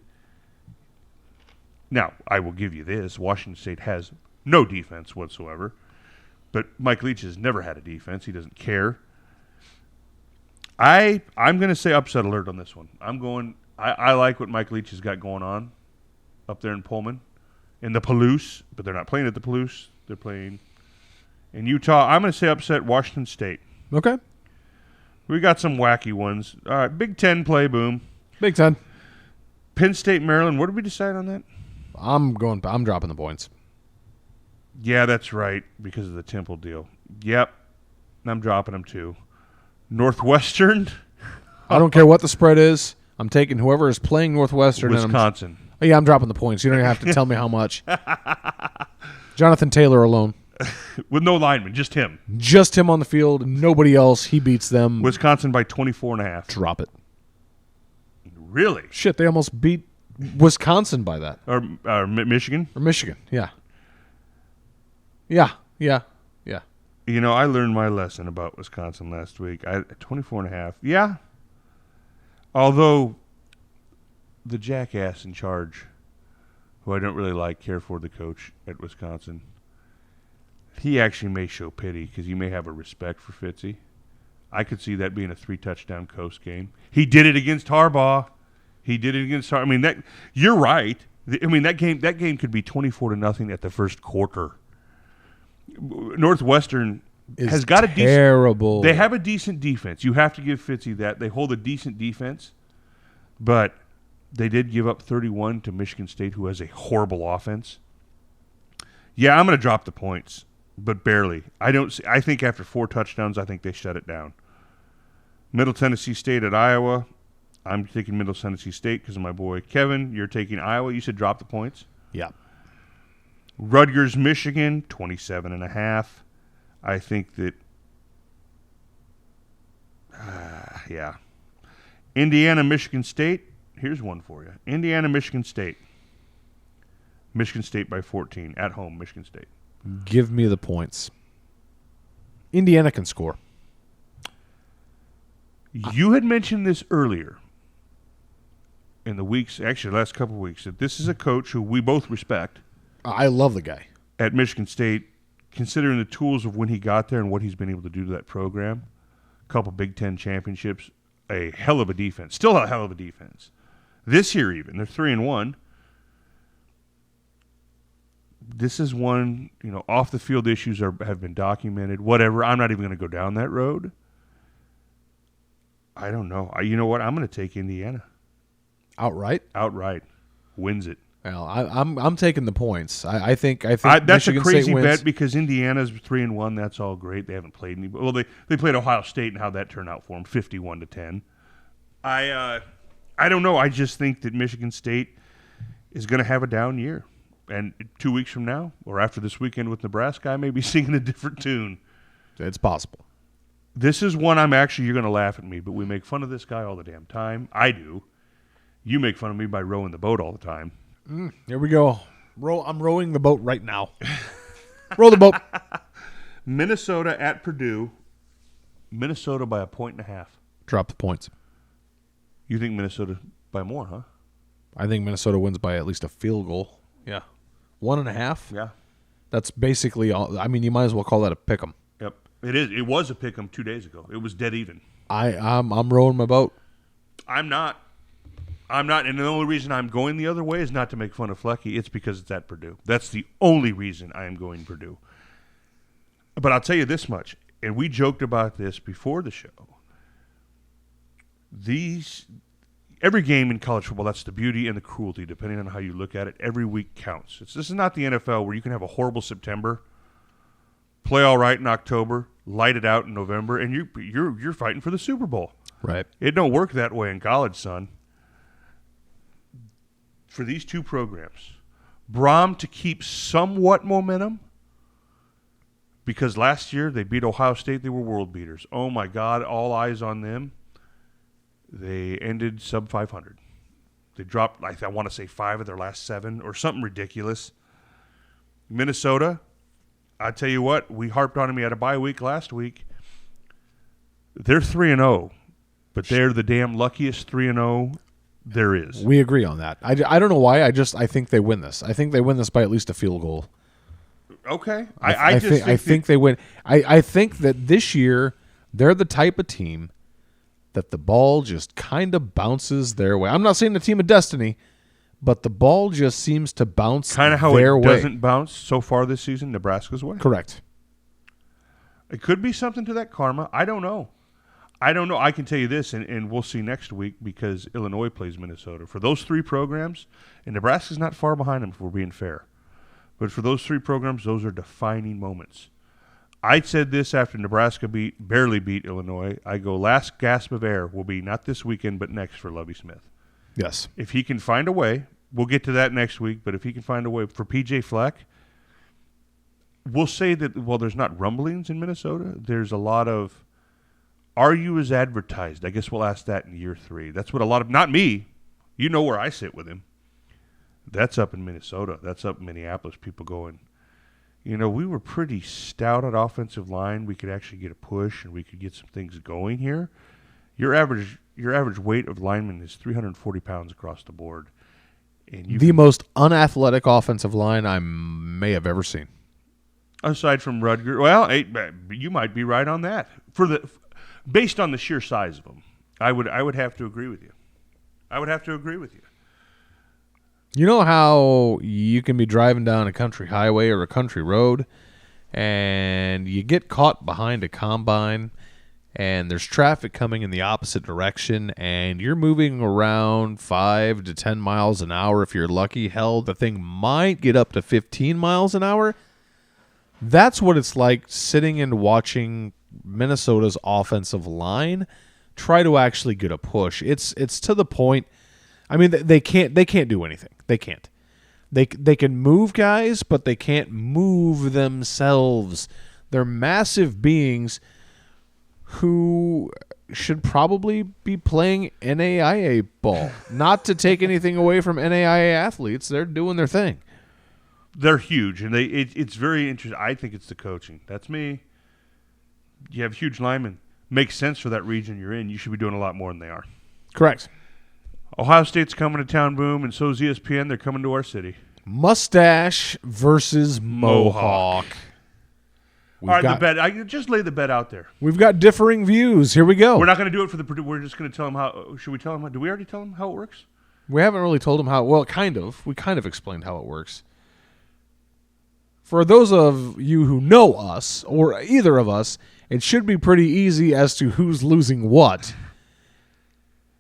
Now, I will give you this. Washington State has no defense whatsoever, but Mike Leach has never had a defense. He doesn't care. I'm going to say upset alert on this one. I like what Mike Leach has got going on up there in Pullman, in the Palouse, but they're not playing at the Palouse. They're playing in Utah. I'm going to say upset Washington State. Okay. We got some wacky ones. All right, Big Ten play, boom. Big Ten. Penn State, Maryland. What did we decide on that? I'm dropping the points. Yeah, that's right, because of the Temple deal. Yep, I'm dropping them too. Northwestern. I don't care what the spread is. I'm taking whoever is playing Northwestern. Wisconsin. I'm dropping the points. You don't even have to tell me how much. Jonathan Taylor alone. With no lineman, just him. Just him on the field. Nobody else. He beats them. Wisconsin by 24.5. Drop it. Really? Shit, they almost beat Wisconsin by that. Or Michigan? Or Michigan, yeah. Yeah. You know, I learned my lesson about Wisconsin last week. 24.5. Yeah. Although the jackass in charge, who I don't really like, care for the coach at Wisconsin, he actually may show pity because he may have a respect for Fitzy. I could see that being a 3-touchdown Coast game. He did it against Harbaugh. I mean, that you're right. I mean, that game could be 24-0 at the first quarter. Northwestern has got terrible. They have a decent defense. You have to give Fitzy that. They hold a decent defense, but they did give up 31 to Michigan State, who has a horrible offense. Yeah, I'm going to drop the points, but barely. I think after 4 touchdowns, I think they shut it down. Middle Tennessee State at Iowa. I'm taking Middle Tennessee State because of my boy Kevin. You're taking Iowa. You said drop the points. Yeah. Rutgers, Michigan, 27.5. I think that, yeah. Indiana, Michigan State. Here's one for you. Indiana, Michigan State. Michigan State by 14. At home, Michigan State. Give me the points. Indiana can score. You had mentioned this earlier in the weeks, actually the last couple of weeks, that this is a coach who we both respect. I love the guy. At Michigan State, considering the tools of when he got there and what he's been able to do to that program, a couple Big Ten championships, a hell of a defense. Still a hell of a defense. This year even, they're 3-1. This is one, off the field issues have been documented. Whatever. I'm not even going to go down that road. I don't know. You know what? I'm going to take Indiana. Outright. Wins it. Well, I'm taking the points. I think that's Michigan a crazy State wins. bet because Indiana's 3-1. That's all great. They haven't played any. Well, they played Ohio State and how that turned out for them, 51-10. I don't know. I just think that Michigan State is going to have a down year, and 2 weeks from now or after this weekend with Nebraska, I may be singing a different tune. It's possible. This is one you're going to laugh at me, but we make fun of this guy all the damn time. I do. You make fun of me by rowing the boat all the time. Here we go. I'm rowing the boat right now. Row the boat. Minnesota at Purdue. Minnesota by 1.5. Drop the points. You think Minnesota by more, huh? I think Minnesota wins by at least a field goal. Yeah. 1.5? Yeah. That's basically all. I mean, you might as well call that a pick 'em. Yep. It is. It was a pick 'em 2 days ago. It was dead even. I'm rowing my boat. I'm not. And the only reason I'm going the other way is not to make fun of Flecky. It's because it's at Purdue. That's the only reason I am going Purdue. But I'll tell you this much, and we joked about this before the show. Every game in college football, that's the beauty and the cruelty, depending on how you look at it. Every week counts. This is not the NFL where you can have a horrible September, play all right in October, light it out in November, and you're fighting for the Super Bowl. Right. It don't work that way in college, son. For these two programs, Brom to keep somewhat momentum, because last year they beat Ohio State. They were world beaters. Oh, my God, all eyes on them. They ended sub 500. They dropped, I want to say, 5 of their last 7 or something ridiculous. Minnesota, I tell you what, we harped on them. He had a bye week last week. They're 3-0, but they're the damn luckiest 3-0 there is. We agree on that. I don't know why. I think they win this. I think they win this by at least a field goal. Okay. I think they win. I think that this year they're the type of team that the ball just kind of bounces their way. I'm not saying the team of destiny, but the ball just seems to bounce kind of how their it way. Doesn't bounce so far this season Nebraska's way. Correct. It could be something to that karma. I don't know. I can tell you this, and we'll see next week because Illinois plays Minnesota. For those 3 programs, and Nebraska's not far behind them if we're being fair, but for those 3 programs, those are defining moments. I said this after Nebraska barely beat Illinois. I go, last gasp of air will be not this weekend, but next for Lovie Smith. Yes. If he can find a way, we'll get to that next week, but if he can find a way for P.J. Fleck, we'll say that, well, there's not rumblings in Minnesota. There's a lot of, are you as advertised? I guess we'll ask that in year 3. That's what a lot of, not me. You know where I sit with him. That's up in Minnesota. That's up in Minneapolis. People going, we were pretty stout at offensive line. We could actually get a push, and we could get some things going here. Your average weight of lineman is 340 pounds across the board. And the most unathletic offensive line I may have ever seen. Aside from Rutgers, well, you might be right on that. Based on the sheer size of them, I would have to agree with you. You know how you can be driving down a country highway or a country road, and you get caught behind a combine, and there's traffic coming in the opposite direction, and you're moving around 5 to 10 miles an hour if you're lucky. Hell, the thing might get up to 15 miles an hour. That's what it's like sitting and watching Minnesota's offensive line try to actually get a push. It's to the point. I mean, they can't do anything. They can't. They can move guys, but they can't move themselves. They're massive beings who should probably be playing NAIA ball. Not to take anything away from NAIA athletes. They're doing their thing. They're huge, and it's very interesting. I think it's the coaching. That's me. You have huge linemen. Makes sense for that region you're in. You should be doing a lot more than they are. Correct. Ohio State's coming to town, boom, and so is ESPN. They're coming to our city. Mustache versus Mohawk. All right, the bet. I just lay the bet out there. We've got differing views. Here we go. We're not going to do it for the Purdue. We're just going to tell them how. Should we tell them? Do we already tell them how it works? We haven't really told them how. Well, kind of. We kind of explained how it works. For those of you who know us, or either of us, it should be pretty easy as to who's losing what,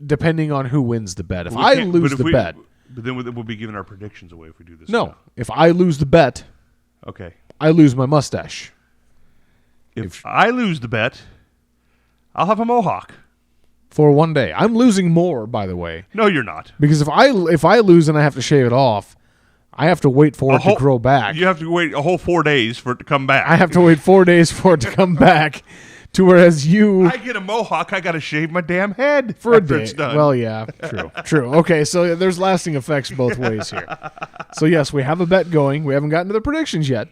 depending on who wins the bet. If I lose the bet... But then we'll be giving our predictions away if we do this. No. Now. If I lose the bet, okay, I lose my mustache. If I lose the bet, I'll have a mohawk. For one day. I'm losing more, by the way. No, you're not. Because if I lose and I have to shave it off, I have to wait for it to grow back. You have to wait a whole 4 days for it to come back. I have to wait 4 days for it to come back. To whereas you... I get a mohawk, I got to shave my damn head for a day. It's done. Well, yeah, true. Okay, so there's lasting effects both ways here. So, yes, we have a bet going. We haven't gotten to the predictions yet.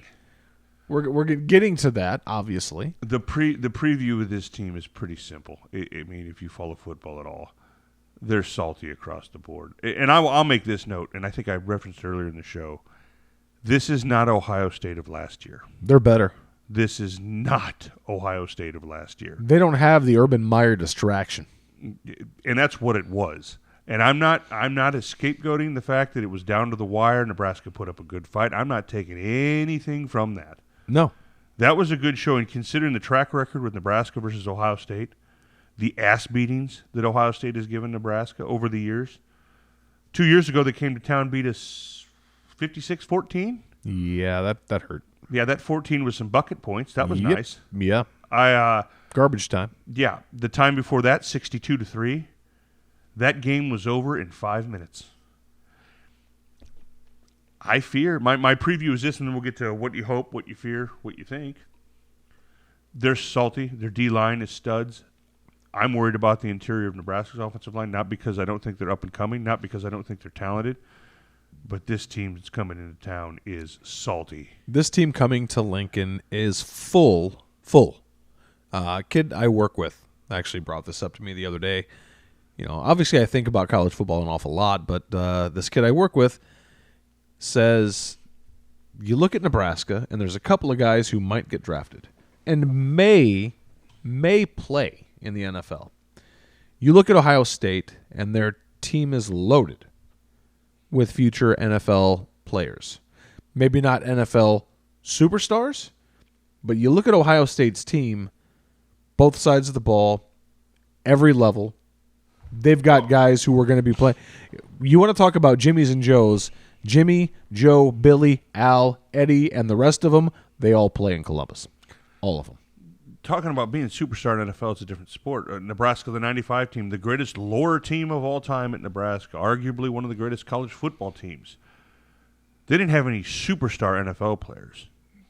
We're getting to that, obviously. The preview of this team is pretty simple. I mean, if you follow football at all, they're salty across the board. And I'll make this note, and I think I referenced earlier in the show. This is not Ohio State of last year. They're better. This is not Ohio State of last year. They don't have the Urban Meyer distraction. And that's what it was. And I'm not scapegoating the fact that it was down to the wire. Nebraska put up a good fight. I'm not taking anything from that. No. That was a good showing, considering the track record with Nebraska versus Ohio State, the ass beatings that Ohio State has given Nebraska over the years. 2 years ago, they came to town, beat us 56-14. Yeah, that hurt. Yeah, that 14 was some bucket points. That was nice. Yeah. Garbage time. Yeah, the time before that, 62-3. That game was over in 5 minutes. I fear, my preview is this, and then we'll get to what you hope, what you fear, what you think. They're salty. Their D-line is studs. I'm worried about the interior of Nebraska's offensive line, not because I don't think they're up and coming, not because I don't think they're talented, but this team that's coming into town is salty. This team coming to Lincoln is full. Kid I work with actually brought this up to me the other day. You know, obviously I think about college football an awful lot, but this kid I work with says you look at Nebraska, and there's a couple of guys who might get drafted and may play in the NFL. You look at Ohio State, and their team is loaded with future NFL players. Maybe not NFL superstars, but you look at Ohio State's team, both sides of the ball, every level. They've got guys who are going to be playing. You want to talk about Jimmys and Joes. Jimmy, Joe, Billy, Al, Eddie, and the rest of them, they all play in Columbus. All of them. Talking about being a superstar in NFL, it's a different sport. Nebraska, the 95 team, the greatest lore team of all time at Nebraska, arguably one of the greatest college football teams. They didn't have any superstar NFL players.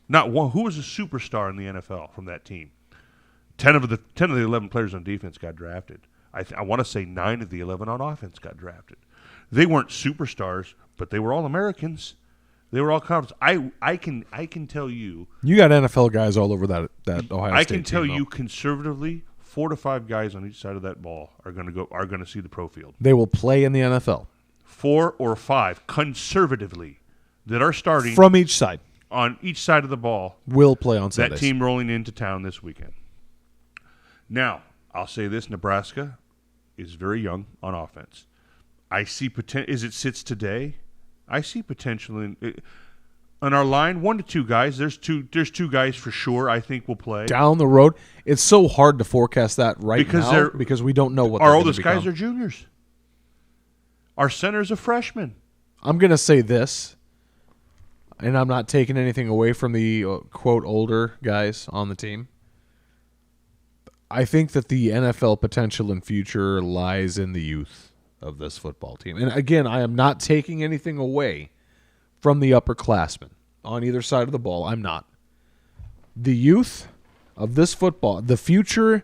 Not one. Who was a superstar in the NFL from that team? 10 of the 11 players on defense got drafted. I want to say 9 of the 11 on offense got drafted. They weren't superstars, but they were all Americans. They were all conference. I can tell you. You got NFL guys all over that Ohio State I can tell team, you conservatively, 4 to 5 guys on each side of that ball are going to see the pro field. They will play in the NFL. 4 or 5 conservatively that are starting from each side. On each side of the ball will play on Sundays. That team rolling into town this weekend. Now, I'll say this, Nebraska is very young on offense. I see potential. As it sits today, I see potential in on our line. 1 to 2 guys. There's two guys for sure. I think will play down the road. It's so hard to forecast that now because we don't know what our oldest guys are juniors. Our center's a freshman. I'm gonna say this, and I'm not taking anything away from the quote older guys on the team. I think that the NFL potential and future lies in the youth of this football team. And again, I am not taking anything away from the upperclassmen on either side of the ball. I'm not. The youth of this football, the future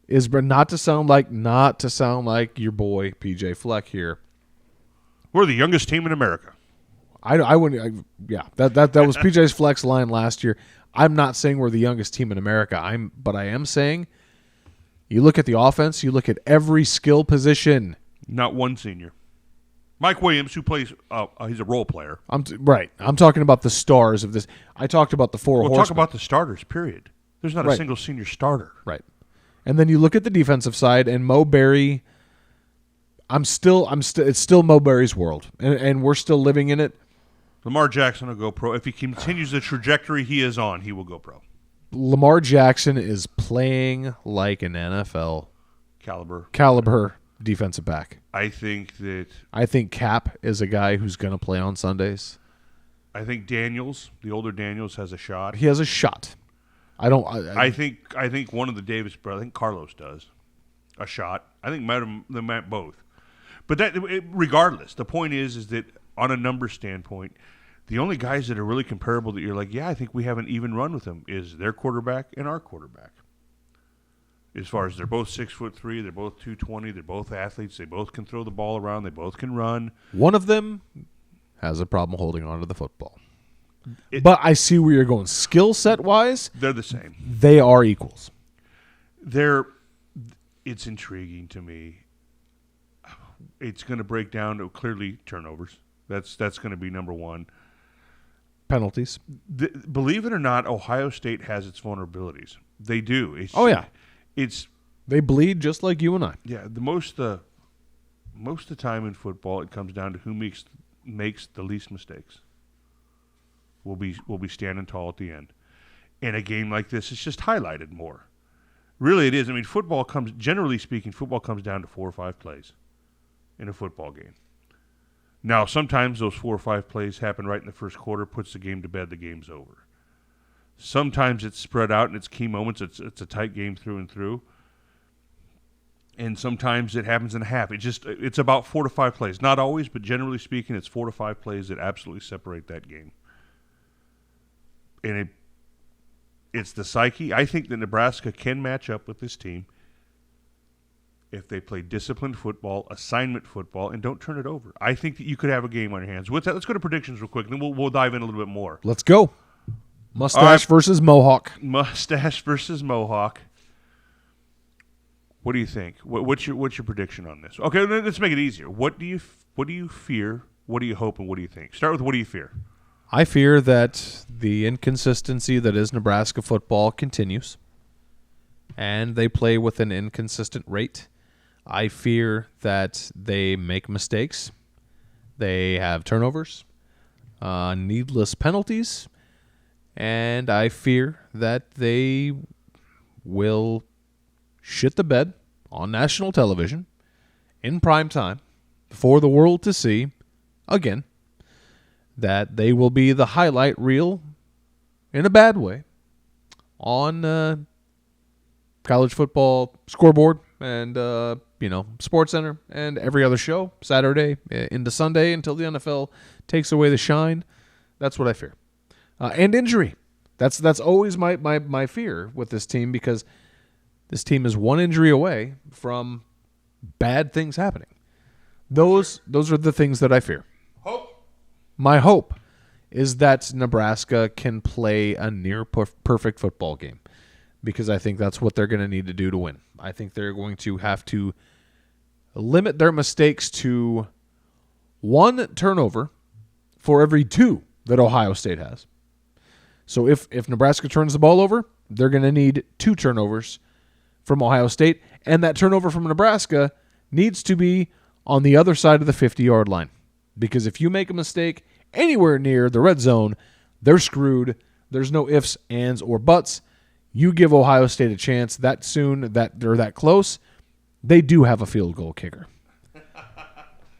is not to sound like your boy PJ Fleck here. We're the youngest team in America. I wouldn't. That was PJ's Fleck's line last year. I'm not saying we're the youngest team in America. But I am saying, you look at the offense, you look at every skill position. Not one senior. Mike Williams, who plays, he's a role player. Right. I'm talking about the stars of this. I talked about the four horsemen. We'll talk about the starters, period. There's not a single senior starter. Right. And then you look at the defensive side, and Mo Berry, it's still Mo Berry's world, and we're still living in it. Lamar Jackson will go pro. If he continues the trajectory he is on, he will go pro. Lamar Jackson is playing like an NFL caliber defensive back. I think Cap is a guy who's going to play on Sundays. I think Daniels, the older Daniels, has a shot. He has a shot. I think one of the Davis brothers, I think Carlos does, a shot. I think they might both. But regardless, the point is that on a number standpoint, the only guys that are really comparable that you're like, yeah, I think we have an even run with them is their quarterback and our quarterback. As far as they're both 6'3", they're both 220, they're both athletes, they both can throw the ball around, they both can run. One of them has a problem holding on to the football. But I see where you're going. Skill set wise, They're the same. they are equals. It's intriguing to me. It's going to break down to clearly turnovers. That's going to be number one. Penalties. Believe it or not, Ohio State has its vulnerabilities. They do. They bleed just like you and I. Yeah. Most of the time in football, it comes down to who makes the least mistakes. Will be standing tall at the end. In a game like this, it's just highlighted more. Really, it is. I mean, generally speaking, football comes down to 4 or 5 plays in a football game. Now, sometimes those 4 or 5 plays happen right in the first quarter, puts the game to bed, the game's over. Sometimes it's spread out and it's key moments. It's a tight game through and through. And sometimes it happens in a half. It's about 4 to 5 plays. Not always, but generally speaking, it's 4 to 5 plays that absolutely separate that game. And it's the psyche. I think that Nebraska can match up with this team if they play disciplined football, assignment football, and don't turn it over. I think that you could have a game on your hands. With that, let's go to predictions real quick, and then we'll dive in a little bit more. Let's go. Mustache versus Mohawk. Mustache versus Mohawk. What do you think? What's your prediction on this? Okay, let's make it easier. What do you fear? What do you hope? And what do you think? Start with what do you fear? I fear that the inconsistency that is Nebraska football continues, and they play with an inconsistent rate. I fear that they make mistakes. They have turnovers, needless penalties, and I fear that they will shit the bed on national television in prime time for the world to see again. That they will be the highlight reel in a bad way on college football scoreboard and Sports Center and every other show Saturday into Sunday until the NFL takes away the shine. That's what I fear. And injury. That's always my fear with this team, because this team is one injury away from bad things happening. Those are the things that I fear. My hope is that Nebraska can play a near perfect football game, because I think that's what they're going to need to do to win. I think they're going to have to limit their mistakes to 1 turnover for every 2 that Ohio State has. So if Nebraska turns the ball over, they're going to need 2 turnovers from Ohio State, and that turnover from Nebraska needs to be on the other side of the 50-yard line. Because if you make a mistake anywhere near the red zone, they're screwed. There's no ifs, ands, or buts. You give Ohio State a chance that soon, that they're that close, they do have a field goal kicker.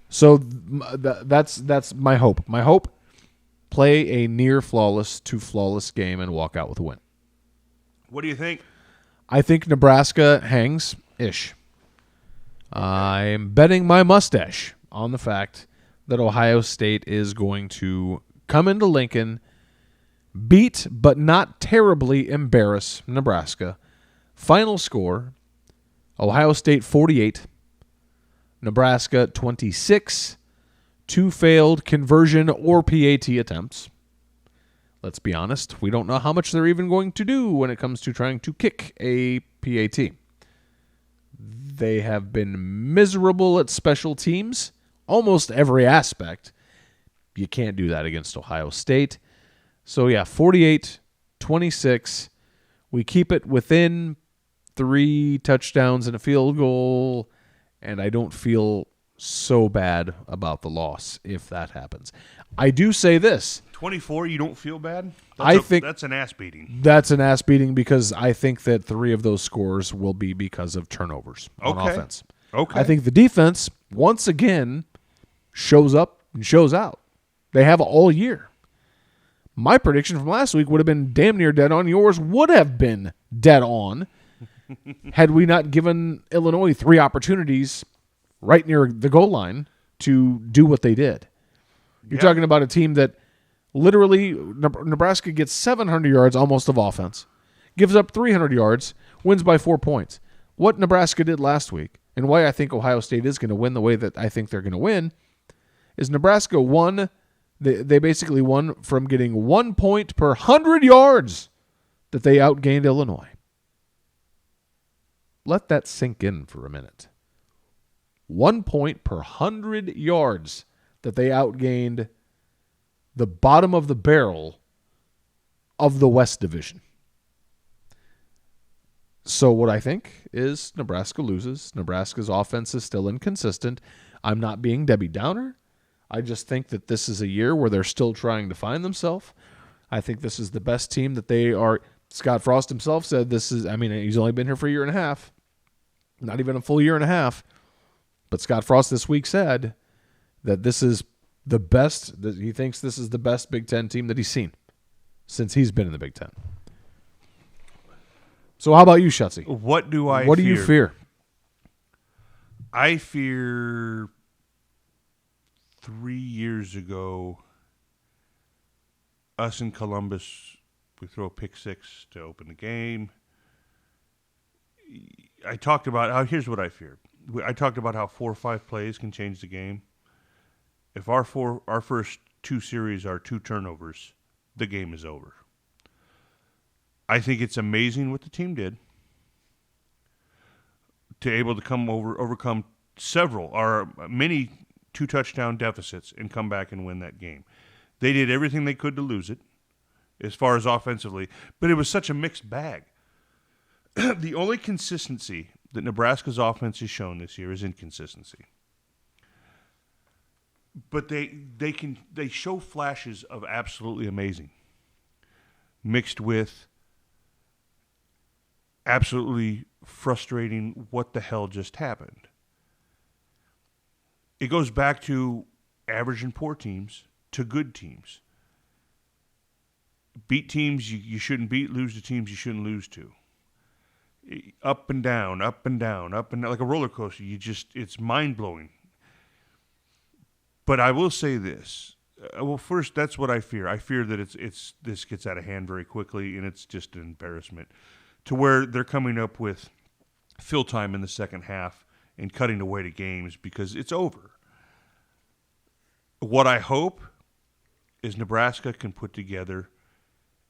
So that's my hope. My hope, play a near flawless to flawless game and walk out with a win. What do you think? I think Nebraska hangs-ish. I'm betting my mustache on the fact that Ohio State is going to come into Lincoln, beat but not terribly embarrass Nebraska. Final score, Ohio State 48, Nebraska 26, 2 failed conversion or PAT attempts. Let's be honest, we don't know how much they're even going to do when it comes to trying to kick a PAT. They have been miserable at special teams. Almost every aspect. You can't do that against Ohio State. So, 48-26. We keep it within 3 touchdowns and a field goal, and I don't feel so bad about the loss if that happens. I do say this. 24, you don't feel bad? I think that's an ass beating. That's an ass beating, because I think that 3 of those scores will be because of turnovers on offense. Okay. I think the defense, once again, shows up and shows out. They have all year. My prediction from last week would have been damn near dead on. Yours would have been dead on had we not given Illinois 3 opportunities right near the goal line to do what they did. You're talking about a team that literally, Nebraska gets 700 yards almost of offense, gives up 300 yards, wins by 4 points. What Nebraska did last week, and why I think Ohio State is going to win the way that I think they're going to win, is Nebraska won They basically won from getting 1 point per 100 yards that they outgained Illinois. Let that sink in for a minute. 1 point per 100 yards that they outgained the bottom of the barrel of the West Division. So what I think is Nebraska loses. Nebraska's offense is still inconsistent. I'm not being Debbie Downer. I just think that this is a year where they're still trying to find themselves. I think this is the best team that they are. Scott Frost himself said this is, he's only been here for a year and a half. Not even a full year and a half. But Scott Frost this week said that this is the best, that he thinks this is the best Big Ten team that he's seen since he's been in the Big Ten. So how about you, Shutzy? What do I What fear? do you fear? I fear 3 years ago, us in Columbus, we throw a pick six to open the game. I talked about how, here's what I fear. I talked about how 4 or 5 plays can change the game. If our first 2 series are 2 turnovers, the game is over. I think it's amazing what the team did to able to overcome several or many 2-touchdown deficits and come back and win that game. They did everything they could to lose it as far as offensively, but it was such a mixed bag. The only consistency that Nebraska's offense has shown this year is inconsistency. But they show flashes of absolutely amazing, mixed with absolutely frustrating what the hell just happened. It goes back to average and poor teams to good teams. Beat teams you shouldn't beat, lose to teams you shouldn't lose to. Up and down, up and down, up and down, like a roller coaster. It's mind-blowing. But I will say this. Well, first, that's what I fear. I fear that this gets out of hand very quickly, and it's just an embarrassment to where they're coming up with fill time in the second half and cutting away to games because it's over. What I hope is Nebraska can put together,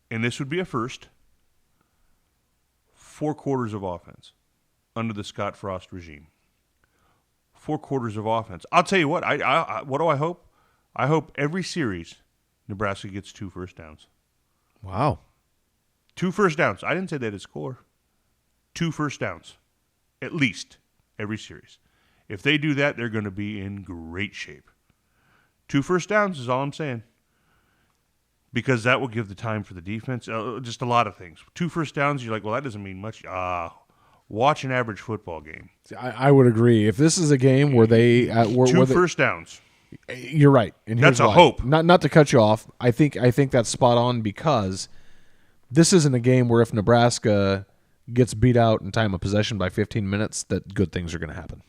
and this would be a first, 4 quarters of offense under the Scott Frost regime. 4 quarters of offense. I'll tell you what. What do I hope? I hope every series Nebraska gets 2 first downs. Wow. 2 first downs. I didn't say they'd score. 2 first downs, at least every series. If they do that, they're going to be in great shape. 2 first downs is all I'm saying. Because that will give the time for the defense. Just a lot of things. 2 first downs, you're like, well, that doesn't mean much. Watch an average football game. I would agree. If this is a game where they 2 first downs. You're right. And that's a why. hope. Not to cut you off. I think that's spot on because this isn't a game where if Nebraska gets beat out in time of possession by 15 minutes, that good things are going to happen.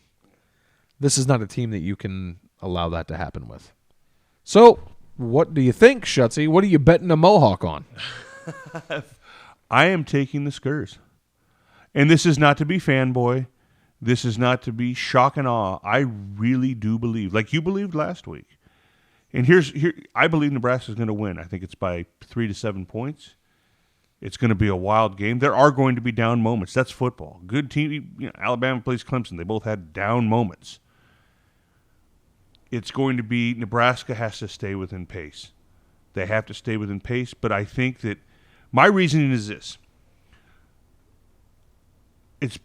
This is not a team that you can allow that to happen with. So, what do you think, Shutzy? What are you betting a Mohawk on? I am taking the Skurs. And this is not to be fanboy. This is not to be shock and awe. I really do believe, like you believed last week. And here I believe Nebraska's going to win. I think it's by 3 to 7 points. It's going to be a wild game. There are going to be down moments. That's football. Good team. Alabama plays Clemson. They both had down moments. It's going to be Nebraska has to stay within pace. They have to stay within pace. But I think that my reasoning is this. It's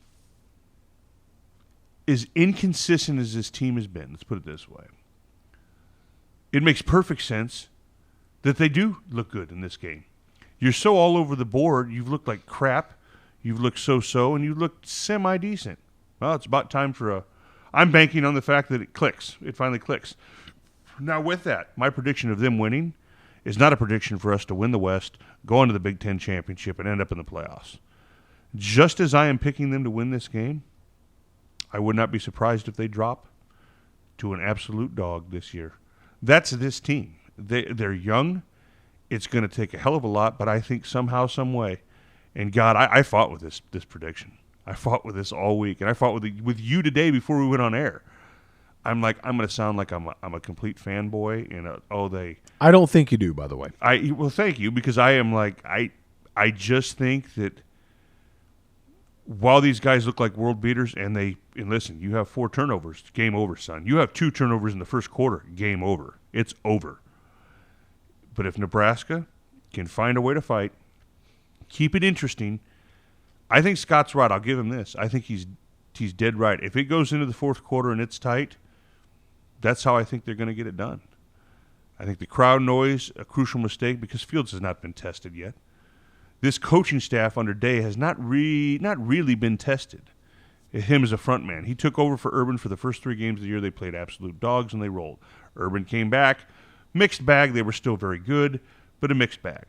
as inconsistent as this team has been. Let's put it this way. It makes perfect sense that they do look good in this game. You're so all over the board. You've looked like crap. You've looked so-so, and you've looked semi-decent. Well, it's about time for I'm banking on the fact that it clicks. It finally clicks. Now, with that, my prediction of them winning is not a prediction for us to win the West, go into the Big Ten championship, and end up in the playoffs. Just as I am picking them to win this game, I would not be surprised if they drop to an absolute dog this year. That's this team. They're young. It's going to take a hell of a lot, but I think somehow, some way, and God, I fought with this prediction. I fought with this all week, and I fought with you today before we went on air. I'm going to sound like I'm a complete fanboy, and I don't think you do, by the way. Well, thank you, because I am like I just think that while these guys look like world beaters, and listen, you have 4 turnovers, game over, son. You have 2 turnovers in the first quarter, game over. It's over. But if Nebraska can find a way to fight, keep it interesting, I think Scott's right. I'll give him this. I think he's dead right. If it goes into the fourth quarter and it's tight, that's how I think they're going to get it done. I think the crowd noise, a crucial mistake, because Fields has not been tested yet. This coaching staff under Day has not really been tested. Him as a front man. He took over for Urban for the first 3 games of the year. They played absolute dogs and they rolled. Urban came back. Mixed bag. They were still very good, but a mixed bag.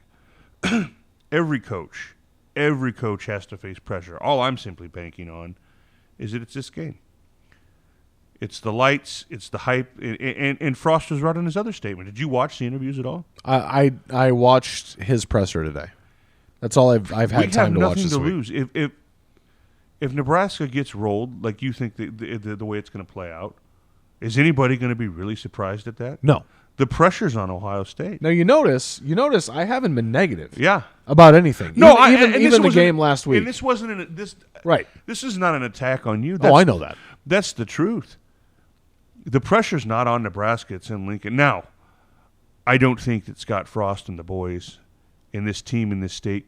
Every coach has to face pressure. All I'm simply banking on is that it's this game. It's the lights, it's the hype, and Frost was right on his other statement. Did you watch the interviews at all? I watched his presser today. That's all I've had time to watch this week. We have nothing to lose. If Nebraska gets rolled, like you think the way it's going to play out, is anybody going to be really surprised at that? No. The pressure's on Ohio State. Now you notice I haven't been negative. Yeah. About anything. No, even the game last week. And this wasn't right. This is not an attack on you. I know that. That's the truth. The pressure's not on Nebraska; it's in Lincoln. Now, I don't think that Scott Frost and the boys and this team in this state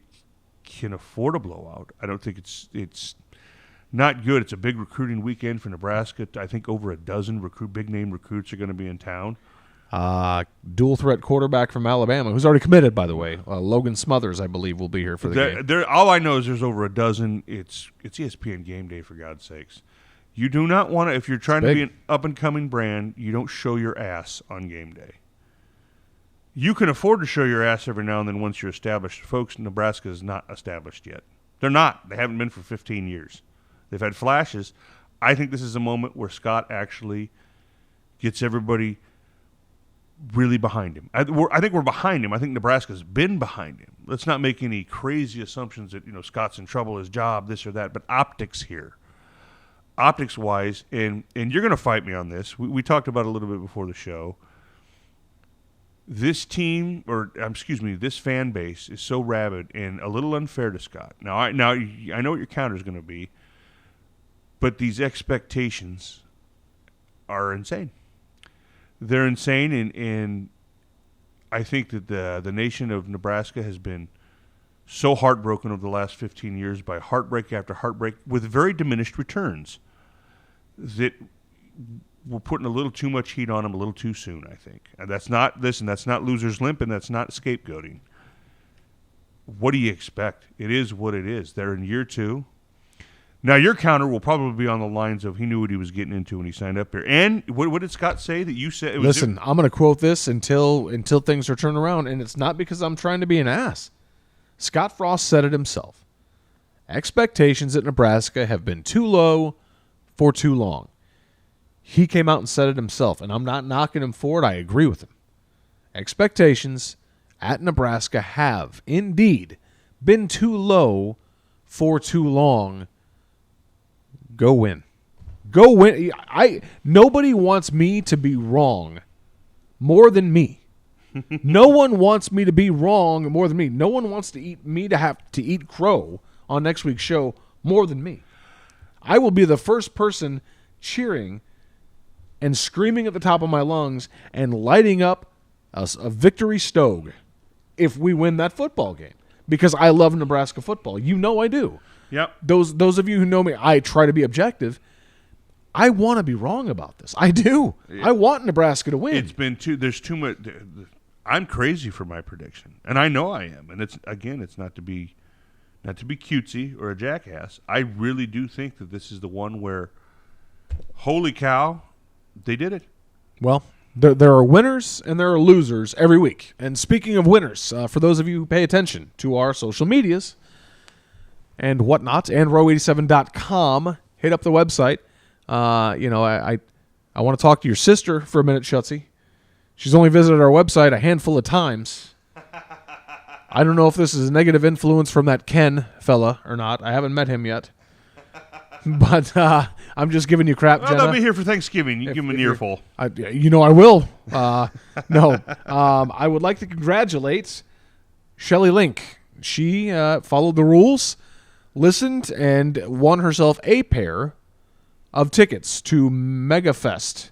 can afford a blowout. I don't think it's not good. It's a big recruiting weekend for Nebraska. I think over a dozen big name recruits are going to be in town. Dual threat quarterback from Alabama, who's already committed, by the way. Logan Smothers, I believe, will be here for the game. All I know is there's over a dozen. It's ESPN Gameday, for God's sakes. You do not want to, if you're trying to be an up-and-coming brand, you don't show your ass on game day. You can afford to show your ass every now and then once you're established. Folks, Nebraska is not established yet. They're not. They haven't been for 15 years. They've had flashes. I think this is a moment where Scott actually gets everybody really behind him. I think we're behind him. I think Nebraska's been behind him. Let's not make any crazy assumptions that Scott's in trouble, his job, this or that. But optics here. Optics-wise, and you're going to fight me on this. We talked about it a little bit before the show. This team, this fan base is so rabid and a little unfair to Scott. Now I know what your counter is going to be, but these expectations are insane. They're insane, and I think that the nation of Nebraska has been so heartbroken over the last 15 years by heartbreak after heartbreak with very diminished returns that we're putting a little too much heat on them a little too soon, I think. And that's not loser's limp, and that's not scapegoating. What do you expect? It is what it is. They're in year 2. Now, your counter will probably be on the lines of he knew what he was getting into when he signed up here. And what did Scott say that you said? Listen, I'm going to quote this until things are turned around, and it's not because I'm trying to be an ass. Scott Frost said it himself. Expectations at Nebraska have been too low for too long. He came out and said it himself, and I'm not knocking him for it. I agree with him. Expectations at Nebraska have indeed been too low for too long. Go win. Go win. Nobody wants me to be wrong more than me. No one wants me to be wrong more than me. No one wants me to have to eat crow on next week's show more than me. I will be the first person cheering and screaming at the top of my lungs and lighting up a victory stove if we win that football game, because I love Nebraska football. You know I do. Yep. Those of you who know me, I try to be objective. I want to be wrong about this. I do. I want Nebraska to win. It's been there's too much. I'm crazy for my prediction, and I know I am. And it's not to be cutesy or a jackass. I really do think that this is the one where, holy cow, they did it. Well, there are winners and there are losers every week. And speaking of winners, for those of you who pay attention to our social medias and whatnot, and row87.com, hit up the website. I want to talk to your sister for a minute, Shutsy. She's only visited our website a handful of times. I don't know if this is a negative influence from that Ken fella or not. I haven't met him yet. But I'm just giving you crap, Well, Jenna. they'll be here for Thanksgiving. You give them an earful. I will. No. I would like to congratulate Shelly Link. She followed the rules, listened, and won herself a pair of tickets to MegaFest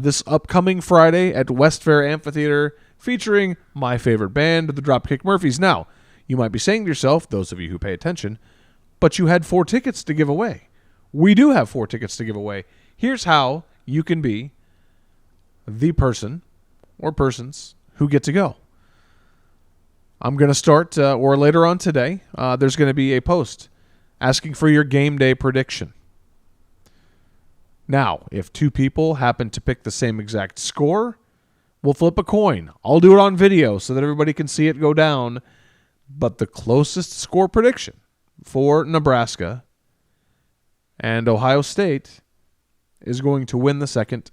this upcoming Friday at West Fair Amphitheater, featuring my favorite band, the Dropkick Murphys. Now, you might be saying to yourself, those of you who pay attention, but you had 4 tickets to give away. We do have 4 tickets to give away. Here's how you can be the person or persons who get to go. I'm going to start, or later on today, there's going to be a post asking for your game day prediction. Now, if 2 people happen to pick the same exact score, we'll flip a coin. I'll do it on video so that everybody can see it go down. But the closest score prediction for Nebraska and Ohio State is going to win the second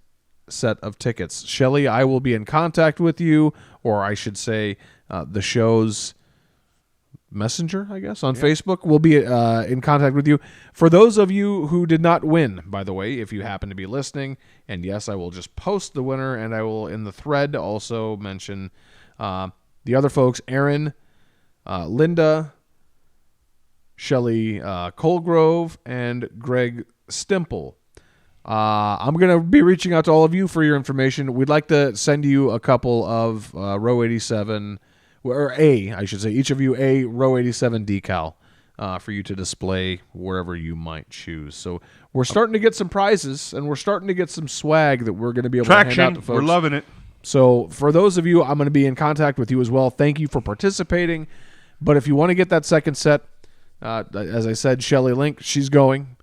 set of tickets. Shelly, I will be in contact with you, or I should say the show's messenger, I guess, on Facebook. We'll be in contact with you. For those of you who did not win, by the way, if you happen to be listening, and yes, I will just post the winner, and I will, in the thread, also mention the other folks, Aaron, Linda, Shelly Colgrove, and Greg Stimple. I'm going to be reaching out to all of you for your information. We'd like to send you a couple of Row 87, or I should say, each of you a Row 87 decal for you to display wherever you might choose. So we're starting to get some prizes, and we're starting to get some swag that we're going to be able to hand out to folks. We're loving it. So for those of you, I'm going to be in contact with you as well. Thank you for participating. But if you want to get that second set, as I said, Shelly Link, she's going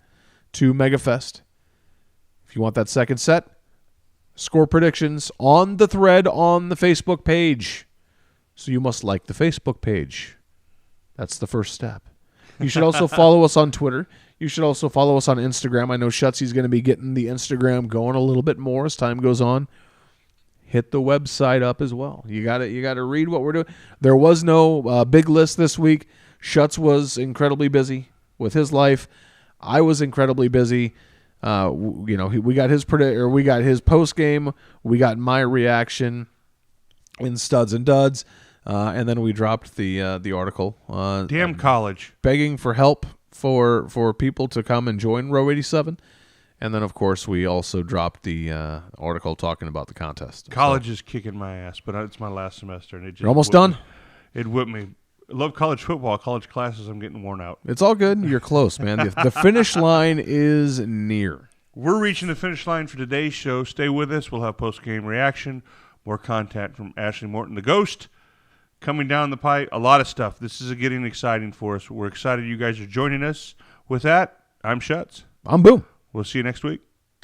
to MegaFest. If you want that second set, score predictions on the thread on the Facebook page. So you must like the Facebook page. That's the first step. You should also follow us on Twitter. You should also follow us on Instagram. I know Shutsy's going to be getting the Instagram going a little bit more as time goes on. Hit the website up as well. You got to read what we're doing. There was no big list this week. Shuts was incredibly busy with his life. I was incredibly busy. We got his we got his post game. We got my reaction in Studs and Duds, and then we dropped the article. Damn college, begging for help for people to come and join Row 87. And then, of course, we also dropped the article talking about the contest. College is kicking my ass, but it's my last semester. And it just You're almost done? It whipped me. I love college football. College classes, I'm getting worn out. It's all good. You're close, man. The finish line is near. We're reaching the finish line for today's show. Stay with us. We'll have post-game reaction, more content from Ashley Morton, the Ghost, coming down the pipe. A lot of stuff. This is getting exciting for us. We're excited you guys are joining us. With that, I'm Shuts. I'm Boom. We'll see you next week.